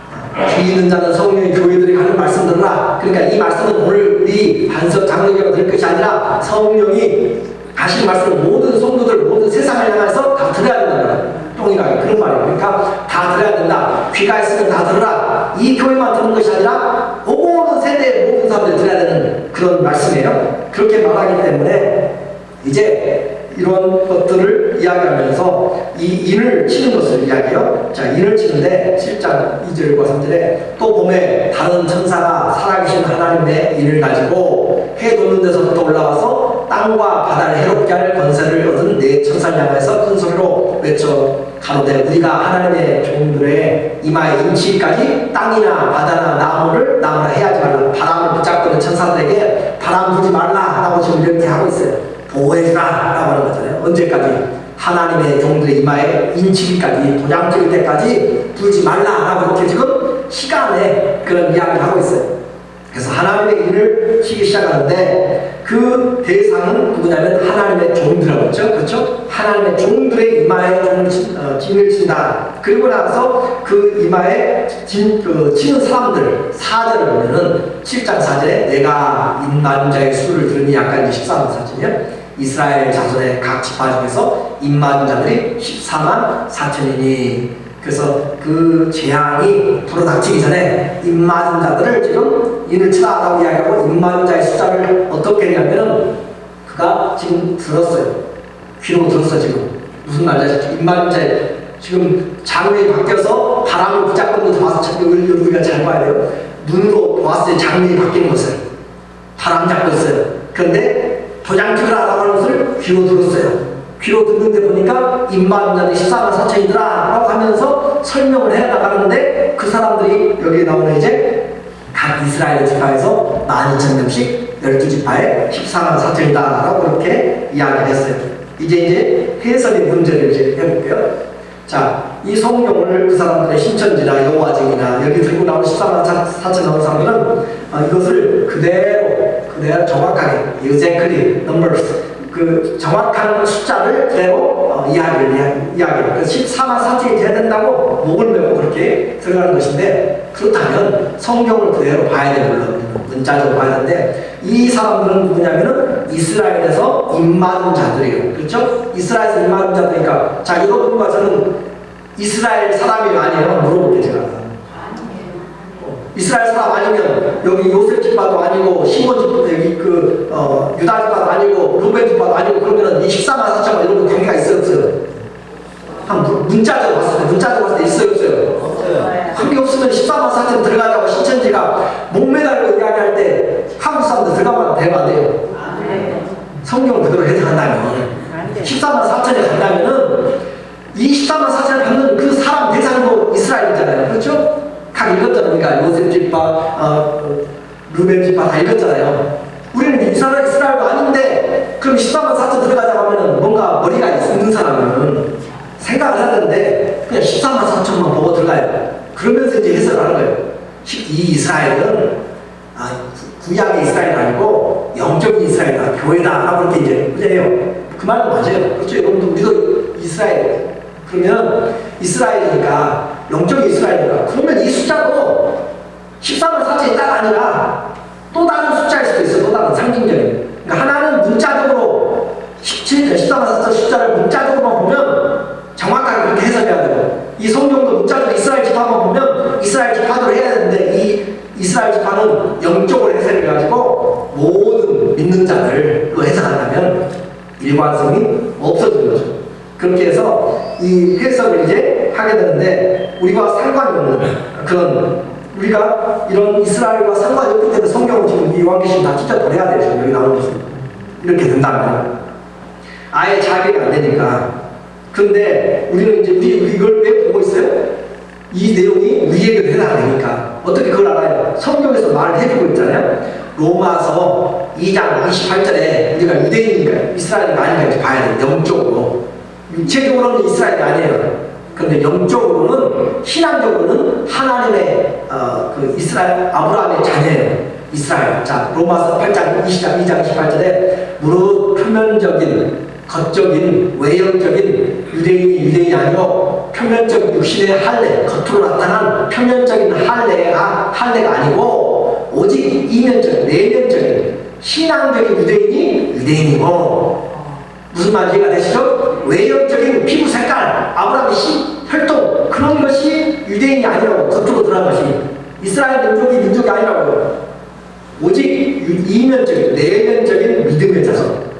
귀 있는 자는 성령이 교회들에게 하는 말씀 들으라. 그러니까 이 말씀은 오늘 우리 반석 장로교가 될 것이 아니라 성령이 하신 말씀을 모든 성도들, 모든 세상을 향해서 다 들어야 된다는 동일하게 그런 말이에요. 그러니까 다 들어야 된다. 귀가 있으면 다 들으라. 이 교회만 듣는 것이 아니라 모든 세대의 모든 사람들이 들어야 되는 그런 말씀이에요. 그렇게 말하기 때문에 이제 이런 것들을 이야기하면서 이 인을 치는 것을 이야기해요. 자, 인을 치는데 7장 2절과 3절에 또 봄에 다른 천사가 살아계신 하나님의 인을 가지고 해 돋는 데서부터 올라와서 땅과 바다를 해롭게 할 권세를 얻은 네 천사를 향해서 큰 소리로 외쳐 가로되 우리가 하나님의 종들의 이마에 인치기까지 땅이나 바다나 나무라 해야지 말라. 바람을 붙잡고 있는 천사들에게 바람 불지 말라 라고 지금 이렇게 하고 있어요. 보호해주라 라고 하는 거잖아요. 언제까지? 하나님의 종들의 이마에 인치기까지, 도장 찍을 때까지 불지 말라 라고 이렇게 지금 시간에 그런 이야기를 하고 있어요. 그래서 하나님의 인을 치기 시작하는데 그 대상은 누구냐면 하나님의 종들이라고 했죠. 그렇죠? 하나님의 종들의 이마에 진을 친다. 그리고 나서 그 이마에 치는 사람들 4절을 보면은 7장 4절에 내가 임맞은 자의 수를 들으니 약간 14만 4천이요. 이스라엘 자손의 각 지파 중에서 임맞은 자들이 14만 4천이니 그래서 그 재앙이 불어닥치기 전에 임맞은 자들을 지금 인을 치라라고 이야기하고 임맞은 자의 숫자를 어떻게 했냐면 그가 지금 들었어요. 귀로 들었어. 지금 무슨 말이야? 임맞은 자의 지금 장면이 바뀌어서 바람을 붙잡고 와서 우리가 잘 봐야 돼요. 눈으로 보았을 때 장면이 바뀌는 것을 바람 잡고 있어요. 그런데 도장 찍으라라고 하는 것을 귀로 들었어요. 귀로 듣는데 보니까 임맞은 자들이 14만 4천이더라 라고 하면서 설명을 해나가는데 그 사람들이 여기 나오는 이제 각 이스라엘 지파에서 12,000명씩 12지파에 14만 4천이다 라고 그렇게 이야기를 했어요. 이제 해석의 문제를 이제 해볼게요. 자, 이 성경을 그 사람들의 신천지나 여호와 증이나 여기 들고 나오는 14만 4천 나오는 사람들은 이것을 그대로 정확하게 exactly numbers 그 정확한 숫자를 그대로 이야기를 그래서 14만 4천이 돼야 된다고 목을 메고 그렇게 들어가는 것인데 그렇다면 성경을 그대로 봐야 돼요. 물론 문자적으로 봐야 되는데 이 사람들은 누구냐면은 이스라엘에서 임맞은 자들이에요. 그렇죠? 이스라엘에서 임맞은 자들이니까 자 여러분과 저는 이스라엘 사람이 아니에요. 물어볼게요 제가. 이스라엘 사람 아니면 여기 요셉 집파도 아니고 시몬 집파도 여기 유다 집파도 아니고 루벤 집파도 아니고 그러면은 이 14만 4천만 이런 거 관계가 있어요 없어요? 한 문자적으로 봤을 때 있어요 없어요? 관계 없으면 14만 4천 들어가자고 신천지가 목매달고 이야기할 때 한국 사람들 들어가면 되면 안 돼요. 성경을 그대로 해석한다면 14만 4천에 간다면은 이 14만 4천을 받는 그 사람 대상도 이스라엘이잖아요. 그렇죠? 각 읽었잖아요. 그러니까 요셉 집파, 루벤 집파 다 읽었잖아요. 우리는 이스라엘도 아닌데 그럼 14만 4천 들어가자고 하면은 뭔가 머리가 있는 사람은 생각을 해야 되는데 그냥 14만 4천만 보고 들어가요. 그러면서 이제 해석을 하는 거예요. 이 이스라엘은 구약의 이스라엘이 아니고 영적인 이스라엘이다. 교회다. 라고 이렇게 이제 그래요. 그 말도 맞아요. 그렇죠. 여러분도 우리도 이스라엘. 그러면 이스라엘이니까 영적인 이스라엘이니까 그러면 이 숫자도 14만 4천이 딱 아니라 또 다른 숫자일 수도 있어. 또 다른 상징적인. 그러니까 하나는 문자적으로 14만 4천 숫자를 문자적으로만 보면 정확하게 그렇게 해석해야 되고 이 성경도 문자적으로 이스라엘 지파만 보면 이스라엘 지파대로 해야 되는데 이 이스라엘 지파는 영적으로 해석해가지고 모든 믿는 자들로 해석한다면 일관성이 없어지는 거죠. 그렇게 해서 이 해석을 이제 하게 되는데 우리가 상관이 없는 그런 우리가 이런 이스라엘과 상관이 없기 때문에 성경을 지금 이 요한계시록 다 찢어버려야 돼요. 여기 나오는 것은 이렇게 된다면 아예 자기가 안 되니까. 근데 우리는 이제 우리 이걸 왜 보고 있어요? 이 내용이 우리에게도 해당되니까 어떻게 그걸 알아요? 성경에서 말을 해주고 있잖아요. 로마서 2장 28절에 우리가 유대인인가 이스라엘인가 아닌가 이렇게 봐야 돼요. 영적으로. 육체적으로는 이스라엘이 아니에요. 그런데 영적으로는, 신앙적으로는 하나님의 그 이스라엘 아브라함의 자녀예요. 이스라엘. 자, 로마서 8장 2장 28절에 무릇 표면적인, 겉적인, 외형적인 유대인이 아니요 표면적 육신의 할례, 겉으로 나타난 표면적인 할례가 아니고 오직 이면적, 내면적인 신앙적인 유대인이고, 무슨 말 이해가 되시죠? 외형적인 피부 색깔, 아브라함의 혈통, 그런 것이 유대인이 아니라고, 겉으로 드러난 것이 이스라엘 민족이 아니라고요. 오직 이면적인, 내면적인 믿음의 자손.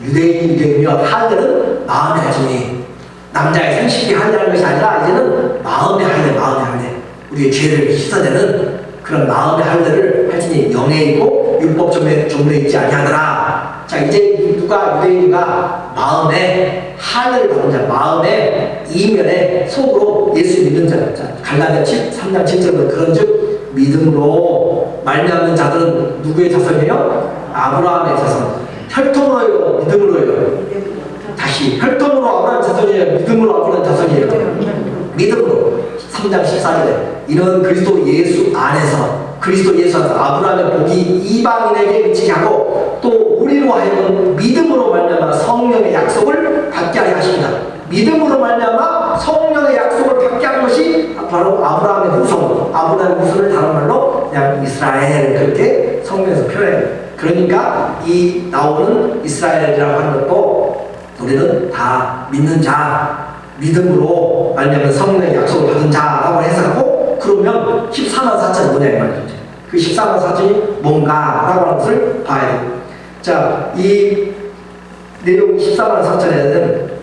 유대인이며 할례는 마음의 할례니, 남자의 생식이 할례하는 것이 아니라 이제는 마음의 할례. 우리의 죄를 씻어내는 그런 마음의 할례를 할지니 영에 있고 율법 조문에 있지 아니하더라. 자, 이제 누가 유대인인가? 마음의 할례를 받은 자, 마음의 이면에 속으로 예수 믿는 자. 자, 갈라디아 3장 7절은 그런즉 믿음으로 말미암는 자들은 누구의 자손이에요? 아브라함의 자손. 혈통으로요, 믿음으로요. 다시 혈통으로 아브라함 자손이에요, 믿음으로 아브라함 자손이에요. 믿음으로. 3장 14절에 이런 그리스도 예수 안에서 아브라함의 복이 이방인에게 미치게 하고 또 우리로 하여금 믿음으로 말미암아 성령의 약속을 받게 하려 하십니다. 믿음으로 말미암아 성령의 약속을 받게 한 것이 바로 아브라함의 후손, 아브라함의 후손을 다른 말로 그냥 이스라엘, 그렇게 성경에서 표현해요. 그러니까 이 나오는 이스라엘이라고 하는 것도 우리는 다 믿는 자, 믿음으로 말미암아 성령의 약속을 받은 자라고 해석하고, 그러면 14만 4천이 뭐냐 이 말이죠. 그 14만 4천이 뭔가라고 하는 것을 봐야 돼요. 자, 이 내용 14만 4천에는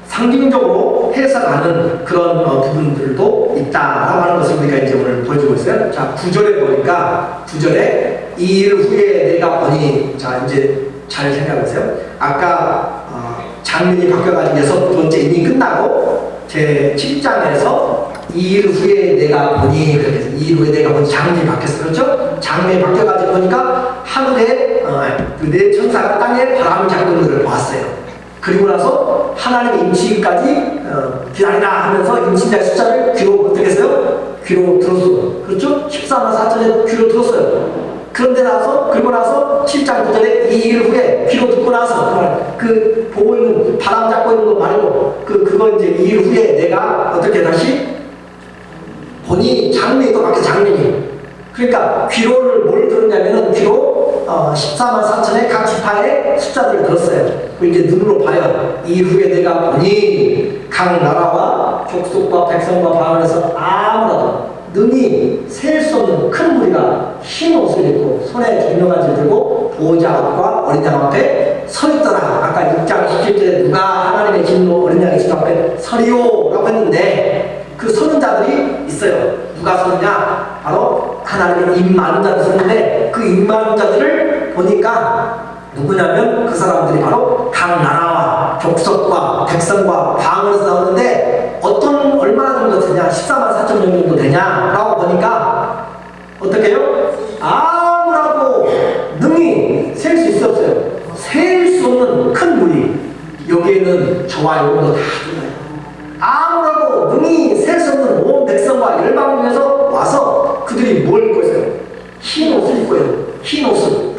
상징적으로 해석하는 그런 부분들도 있다라고 하는 것을 우리가 이제 오늘 보여주고 있어요. 자, 9절에 보니까 9절에 이 일 후에 내가 보니, 자, 이제 잘 생각해보세요. 아까 장면이 바뀌어가지고 6번째 이닝 끝나고 제 7장에서 이 일 후에 내가 보니, 그렇게 해서 이 일 후에 내가 보니 장면이 바뀌었어요. 그렇죠? 장면이 바뀌어가지고 보니까 하늘에 내 천사가 땅에 바람을 잡고 있는 것을 보았어요. 그리고 나서 하나님의 임시기까지 기다리라 하면서 임신자의 숫자를 귀로 어떻게 했어요? 귀로 들었어요. 그렇죠? 14만 4천에 귀로 들었어요. 그런데 그리고 나서 7장 9절에 이 일 후에 귀로 듣고 나서 그 보고 있는 바람 잡고 있는 거 말고 그거 이제 이 일 후에 내가 어떻게 다시 보니 장면이 또 바뀌어. 장면이. 그러니까 귀로를 뭘 들었냐면은 귀로 14만 4천의 각 지파의 숫자들을 들었어요. 이제 눈으로 봐요. 이 후에 내가 보니 각 나라와 족속과 백성과 방언에서 아무라도 능히 셀 수 없는 큰 무리가 흰 옷을 입고 손에 종려가지를 들고 보호자 앞과 어린 양 앞에 서 있더라. 아까 6장 17절에 누가 하나님의 진노 어린 양의 집 앞에 서리오라고 했는데 그 서는 자들이 있어요. 누가 서느냐? 바로 하나님의 입 많은 자들 서는데 그 입 많은 자들을 보니까 누구냐면 그 사람들이 바로 각 나라와 족속과 백성과 방언에서 나오는데 얼마나 정도 되냐? 14만 4천 명 정도 되냐? 라고 보니까 어떻게 해요? 아무라도 능히 셀 수 있었어요. 셀 수 없는 큰 무리. 여기에는 저와 여러분도 다 들어요. 아무라도 능히 셀 수 없는 온 백성과 열방 중에서 와서 그들이 뭘 입고 있어요? 흰 옷을 입고 있어요. 흰 옷을.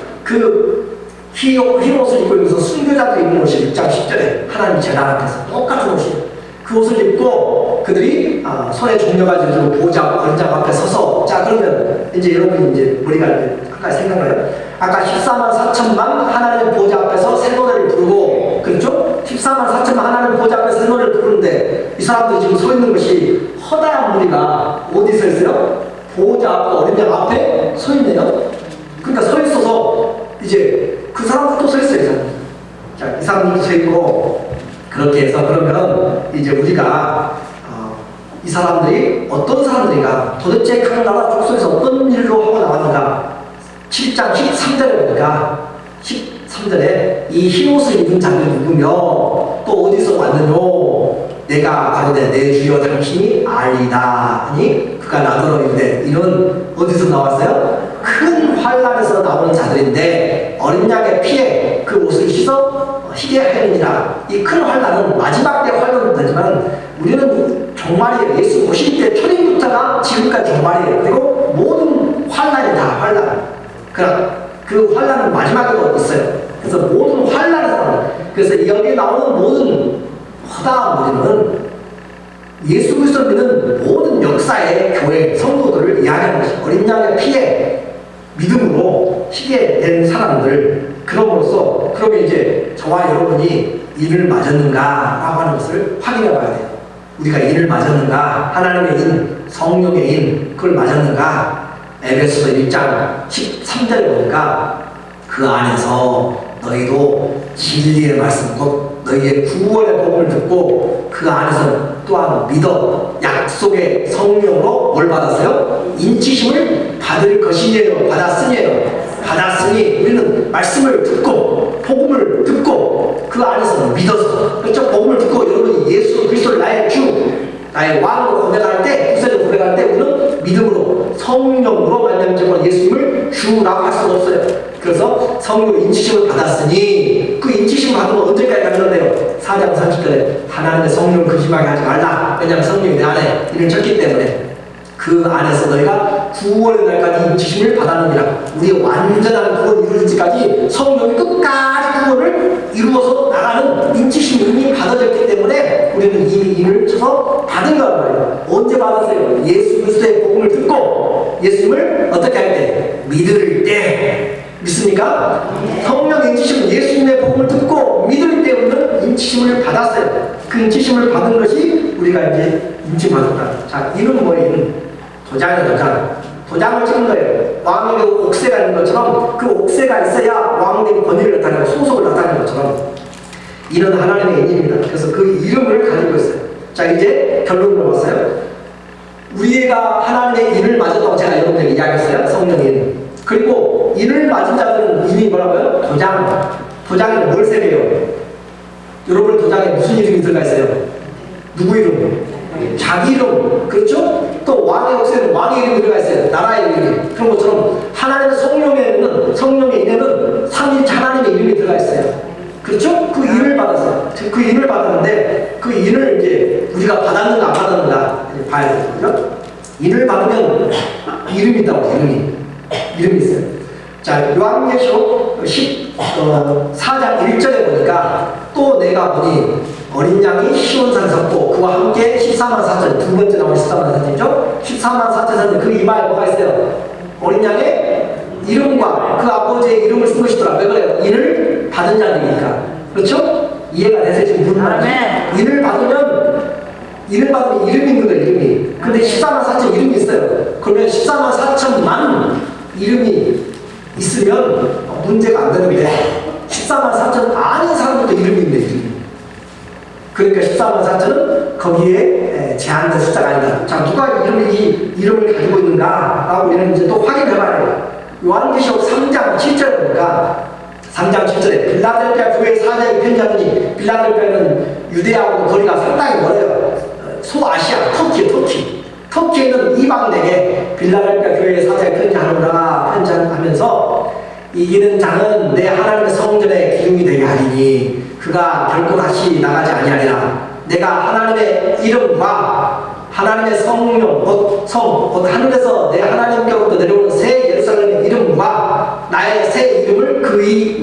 흰 옷을 입고 있면서 순교자들이 입는 옷이 6장 10절에 하나님 제단 앞에서 똑같은 옷이에요. 그 옷을 입고 그들이 손에 종려가지고 들고 보호자 어린 양 앞에 서서, 자, 그러면 이제 여러분이 이제 머리가 아까 생각나요? 아까 14만 4천만 하나님의 보호자 앞에서 새 노래를 부르고, 그렇죠? 14만 4천만 하나님의 보호자 앞에서 새 노래를 부르는데 이 사람들이 지금 서 있는 것이 허다한 무리가 어디 서 있어요? 보호자 앞과 어린 양 앞에 서 있네요. 그러니까 서 있어서 이제 그 사람들도 서 있어요. 자, 이 사람들도 서 있고, 그렇게 해서 그러면 이제 우리가 이 사람들이 어떤 사람들인가, 도대체 각 나라 족속에서 어떤 일로 하고 나왔는가. 7장 13절에 보니까 13절에 이 흰옷을 입은 자들이 누구며 또 어디서 왔느뇨. 내가 가로되 내 주여 당신이 알리다 하니 그가 나더러 이르되. 이는 어디서 나왔어요? 큰 환난에서 나오는 자들인데 어린 양의 피에 그 옷을 씻어 희게 하느니라. 이 큰 환난은 마지막 때 환난은 되지만 우리는 종말이에요. 예수 오실 때 초림부터가 지금까지 종말이에요. 그리고 모든 환난이 다 환난. 그러나 그 환난은 마지막에도 있어요. 그래서 모든 환난에서, 그래서 여기에 나오는 모든 허다한 우리는 예수 그리스도를 믿는 모든 역사의 교회 성도들을 이야기하는 것이 어린 양의 피에 믿음으로 희게 된 사람들. 그럼으로써 그러면 이제 저와 여러분이 인을 맞았는가라고 하는 것을 확인해 봐야 돼요. 우리가 인을 맞았는가, 하나님의 인, 성령의 인, 그걸 맞았는가. 에베소서 1장 13절에 보니까 그 안에서 너희도 진리의 말씀, 곧 너희의 구원의 복음을 듣고 그 안에서 또한 믿어 약속의 성령으로 뭘 받았어요? 인치심을 받을 것이니에요. 받았으니 우리는 말씀을 듣고 복음을 듣고 그 안에서 믿어서, 그렇죠? 복음을 듣고 여러분이 예수 그리스도를 나의 주, 나의 왕으로 고백할 때, 구세로 고백할 때 우리는 믿음으로 성령으로 말미암아 예수님을 주라고 할 수가 없어요. 그래서 성령 인치심을 받았으니, 그 인치심 받으면 언제까지 가는데요? 4장 30절에 하나님의 성령을 거짓말하게 하지 말라. 왜냐하면 성령이 내 안에 이를 쳤기 때문에 그 안에서 너희가 구원의 날까지 인치심을 받았느니라. 우리의 완전한 구원 이루어지기까지 성령이 끝까지 구원을 이루어서 나가는 인치심이 이미 받아졌기 때문에 우리는 이미 인을 쳐서 받은 거란 말이에요. 언제 받았어요? 예수 그리스도의 복음을 듣고 예수님을 어떻게 할 때? 믿을 때. 믿습니까? 성령 인치심은 예수님의 복음을 듣고 믿을 때 우리는 인치심을 받았어요. 그 인치심을 받은 것이 우리가 이제 인치받았다. 자, 이는 뭐예요? 도장이에요. 도장을 찍은 거예요. 왕에게 옥새가 있는 것처럼 그 옥새가 있어야 왕의 권위를 나타내고 소속을 나타내는 것처럼 이는 하나님의 인입니다. 그래서 그 이름을 가지고 있어요. 자, 이제 결론으로 왔어요. 우리가 하나님의 인을 맞았다고 제가 여러분에게 이야기했어요. 성령의 인. 그리고 인을 맞은 자들은 이름이 뭐라고요? 도장에 뭘 새겨요? 여러분 도장에 무슨 이름이 들어가 있어요? 누구 이름? 자기 이름. 그렇죠? 또 왕의 옥새는 왕의 이름이 들어가 있어요. 나라의 이름. 그런 것처럼 하나님의 성령의 인에는 삼위일체 하나님의 이름이 들어가 있어요. 그렇죠? 그 인을 받았어요. 그 인을 받았는데 그 인을 이제 우리가 받았는가 안 받았는가 봐야 되거든요. 인을 받으면 이름이 있다고. 이름이 있어요. 자, 요한계시록 4장 1절에 보니까 또 내가 보니 어린 양이 시온산에 섰고 그와 함께 14만 4천, 두 번째 나온 14만 4천이죠? 14만 4천 그 이마에 뭐가 있어요? 어린 양의 이름과 그 아버지의 이름을 쓴 것이더라. 왜 그래요? 인을 받은 자들이니까. 그렇죠? 이해가 되세요? 지금 무슨 말인지? 인을 받으면 이름이 있는 거예요. 이름이. 근데 14만 4천 이름이 있어요. 그러면 14만 4천만 이름이 있으면 문제가 안 되는데 14만 4천 아닌 사람들도 이름이 있네. 이름이. 그러니까 14만 4천은 거기에 제한된 숫자가 아니다. 자, 누가 이름을 가지고 있는가? 라고 우리는 이제 또 확인해봐야 돼요. 요한계시록 3장 7절에 보니까 3장 7절에 빌라델피아 교회 사자에게 편지하더니, 빌라델피아는 유대하고 거리가 상당히 멀어요. 소아시아, 터키에 있는 이방인에게 빌라델피아 교회 사자에 편지하노라 편지하면서 이기는 자는 내 하나님의 성전의 기둥이 되게 하리니 그가 결코 다시 나가지 아니하리라. 내가 하나님의 이름과 하나님의 성령, 곧 하늘에서 내 하나님께로부터 내려오는 새 예루살렘의 이름과 나의 새 이름을 그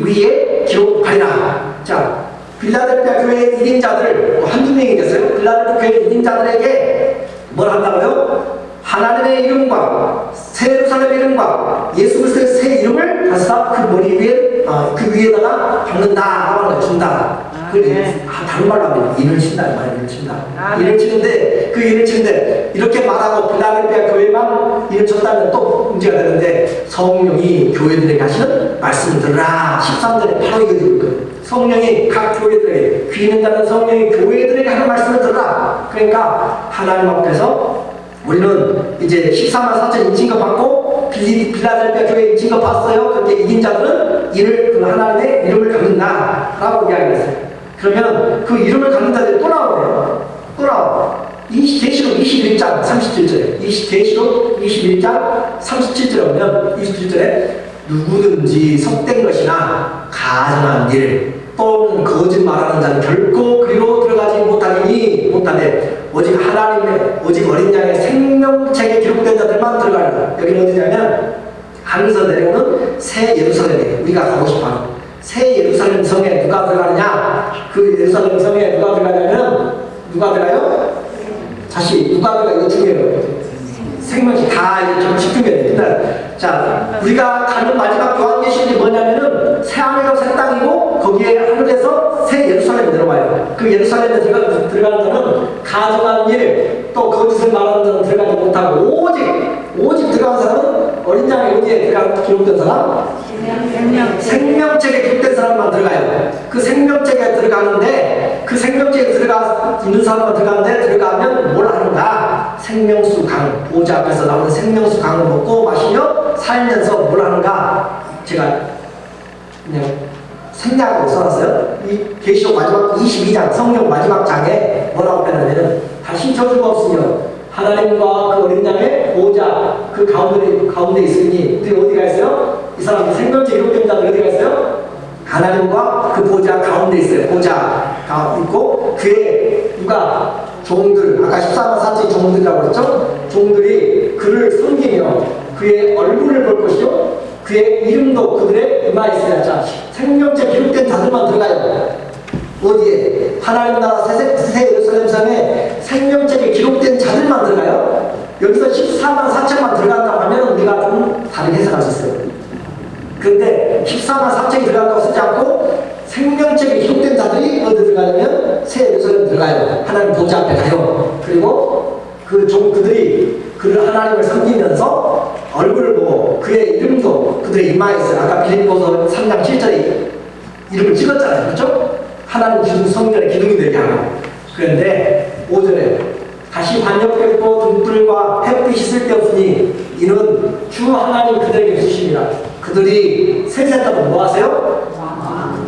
위에 기록하리라. 자, 빌라델피아 교회 1인자들, 한두 명이겠어요? 빌라델피아 교회 1인자들에게 뭘 한다고요? 하나님의 이름과 새 예루살렘 이름과 예수 그리스도의 새 이름을 가서 그 머리 위에 그 위에다가 박는다 하는 거 준다. 다른 말로 하면 인을 친다. 인을 치는데 그 인을 치는데 이렇게 말하고 빌라델피아 교회만 인을 쳤다면 또 문제가 되는데 성령이 교회들에게 하시는 말씀을 들으라. 13절에 바로 이게 들을 거예요. 성령이 각 교회들에게 귀 있는 자는 성령이 교회들에게 하는 말씀을 들으라. 그러니까 하나님 앞에서 우리는 이제 14만 4천 인칭급 받고 빌라델피아 교회 인칭급 받았어요. 그렇게 이긴 자들은 그 하나님의 이름을 갖는다 라고 이야기했어요. 그러면 그 이름을 갖는 자들이 또 나오네요. 또 나와. 계시록 21장 37절에 계시록 21장 37절에 보면 27절에 누구든지 속된 것이나 가증한 일 또는 거짓말하는 자는 결코 그리로 들어가지 못하되 오직 어린 양의 생명책에 기록된 자들만 들어가리라. 여기는 어디냐면 하늘에서 내려오는 새 예루살렘에 우리가 가고 싶어하는 새 예루살렘 성에 누가 들어가느냐? 그 예루살렘 성에 누가 들어가냐면 누가 들어가요? 다시 누가 들어가? 이거 중요해요. 생명식 다 이제 좀 집중해야 돼. 자, 우리가 가는 마지막 요한계시록이 뭐냐면은 새 하늘과 새 땅이고 거기에 하늘에서 새 예루살렘이 들어와요. 그 예루살렘에 들어가는 자는 가증한 일, 또 거짓을 말하는 자는 들어가지 못하고 오직 들어간 사람은 어린 양의 어디에 기록된 사람? 생명책에 기록된 사람만 들어가요. 그 생명책에 들어가는데 그 생명책에 들어가 있는 사람만 들어가면 뭘 하는가? 생명수 강, 보좌 앞에서 나오는 생명수 강을 먹고 마시며 살면서 뭘 하는가? 제가 그냥 생략으로 써놨어요. 이 계시록 마지막 22장 성경 마지막 장에 뭐라고 표현하냐면 다시 저주가 없으며 하나님과 그 어린 양의 보좌 그 가운데 있으니 우리 어디가 있어요? 이 사람 생명체 기록된 자들 어디가 있어요? 하나님과 그 보좌 가운데 있어요. 보좌가 있고 그의 누가 종들 아까 14만 4천의 종들이라고 그랬죠? 종들이 그를 섬기며 그의 얼굴을 볼 것이요 그의 이름도 그들의 이마에 있어야. 자, 생명체 기록된 자들만 들어가요. 어디에? 하나님 나라 새 예루살렘 성에 생명책에 기록된 자들만 들어가요. 여기서 14만 4천만 들어간다고 하면 우리가 좀 다르게 해석할 수 있어요. 그런데 14만 4천이 들어간다고 쓰지 않고 생명책에 기록된 자들이 어디 들어가냐면 새 예루살렘 들어가요. 하나님 보좌 앞에 가요. 그리고 그들이 그를 하나님을 섬기면서 얼굴을 보고 그의 이름도 그들의 이마에 있어요. 아까 빌립보서 3장 7절에 이름을 찍었잖아요. 그렇죠? 하나님 기둥 성전의 기둥이 되게 하고. 그런데 5절에 다시 반역되고 등불과 햇빛이 쓸데없으니 이는 주 하나님 그들에게 주심이라. 그들이 세세토록 뭐 하세요?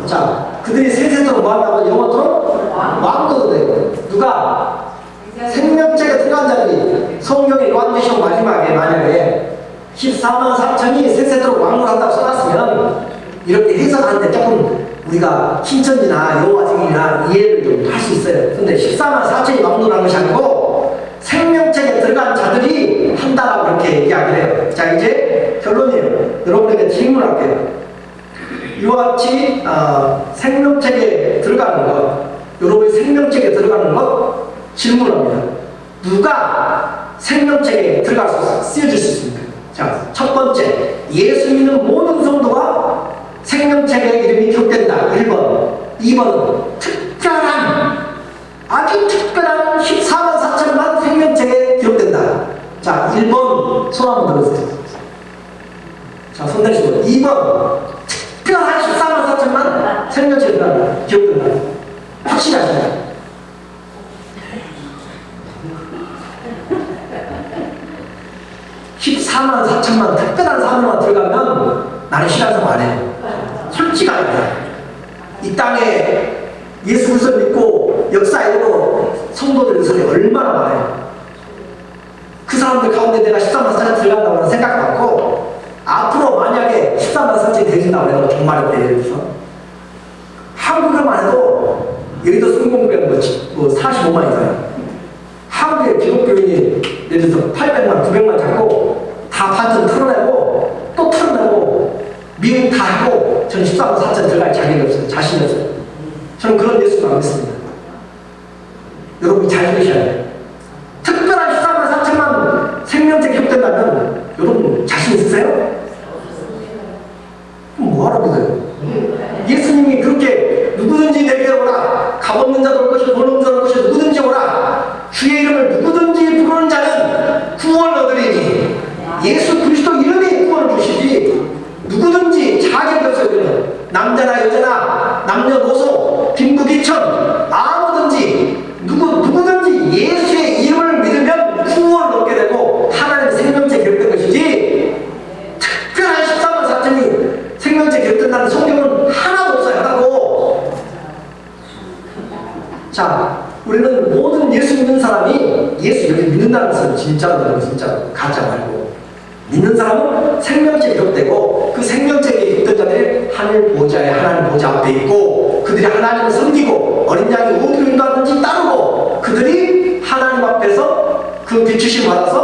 자, 그들이 세세토록 뭐 한다고? 영어로 왕도도 되고. 누가? 생명책에 들어간 자들이 성경의 요한계시록 마지막에 만약에 14만 4천이 세세토록 왕을 한다고 써놨으면 이렇게 해석하는데 조금 우리가 신천지나 여호와증인이나 이해를 좀 할 수 있어요. 근데 14만 4천이 왕노라는 것이 아니고 생명책에 들어간 자들이 한다라고 그렇게 이야기를 해요. 자, 이제 결론이에요. 여러분에게 질문을 할게요. 이와 같이 생명책에 들어가는 것, 여러분의 생명책에 들어가는 것 질문합니다. 누가 생명책에 들어갈 쓰여질 수 있습니까? 자, 첫 번째, 예수 믿는 모든 성도가 생명책에 이름이 기록된다. 1번. 2번은 아주 특별한 14만 4천만 생명책에 기록된다. 자, 1번 손 한번 들어주세요. 자, 손 내시고 2번 특별한 14만 4천만 생명책에 들어간다. 기록된다. 확실하시나요? (14만 4천만) 특별한 사람만 들어가면 나는 신앙생활 안 해요. 솔직하게 이 땅에 예수 그리스도 믿고 역사에도 성도들 성이 얼마나 많아요. 그 사람들 가운데 내가 14만 4천 들어간다고 하는 생각 많고 앞으로 만약에 14만 4천이 되진다고 해도 정말 예를 들어서 한국에만 해도 여의도 순공교회는 뭐 45만이잖아요. 한국의 기독교인이 예를 들어서 800만, 900만 잡고 다 반전 털어내고 또 털어내고 미국 다 하고 저는 14만 4천 들어갈 자격이 없어요. 자신이 없어요. 저는 그런 예수를 안 믿습니다. 여러분이 잘 들으셔야 돼요. 특별한 14만 4천만 생명책 기록된다면 여러분 자신 있으세요? 그럼 뭐하러 믿어요? 예수님이 그렇게 누구든지 내게 오라 값 없는 자도 올 것이고 돈 없는 자도 올 것이고 누구든지 오라 주의 이름을 누구든지 부르는 자는 구원을 얻으리니 예수 그리스도 이름이 구원을 주시지 누구든지 자격이 없어요. 남자나 여자나 남녀노소 빈부귀천 진짜로 믿는 진짜로 가짜 말고 믿는 사람은 생명책이 기록되고 그 생명책에 있던 자들이 하늘 보좌에 하나님 보좌 앞에 있고 그들이 하나님을 섬기고 어린 양이 어디로 인도하는지 따르고 그들이 하나님 앞에서 그 비추심 받아서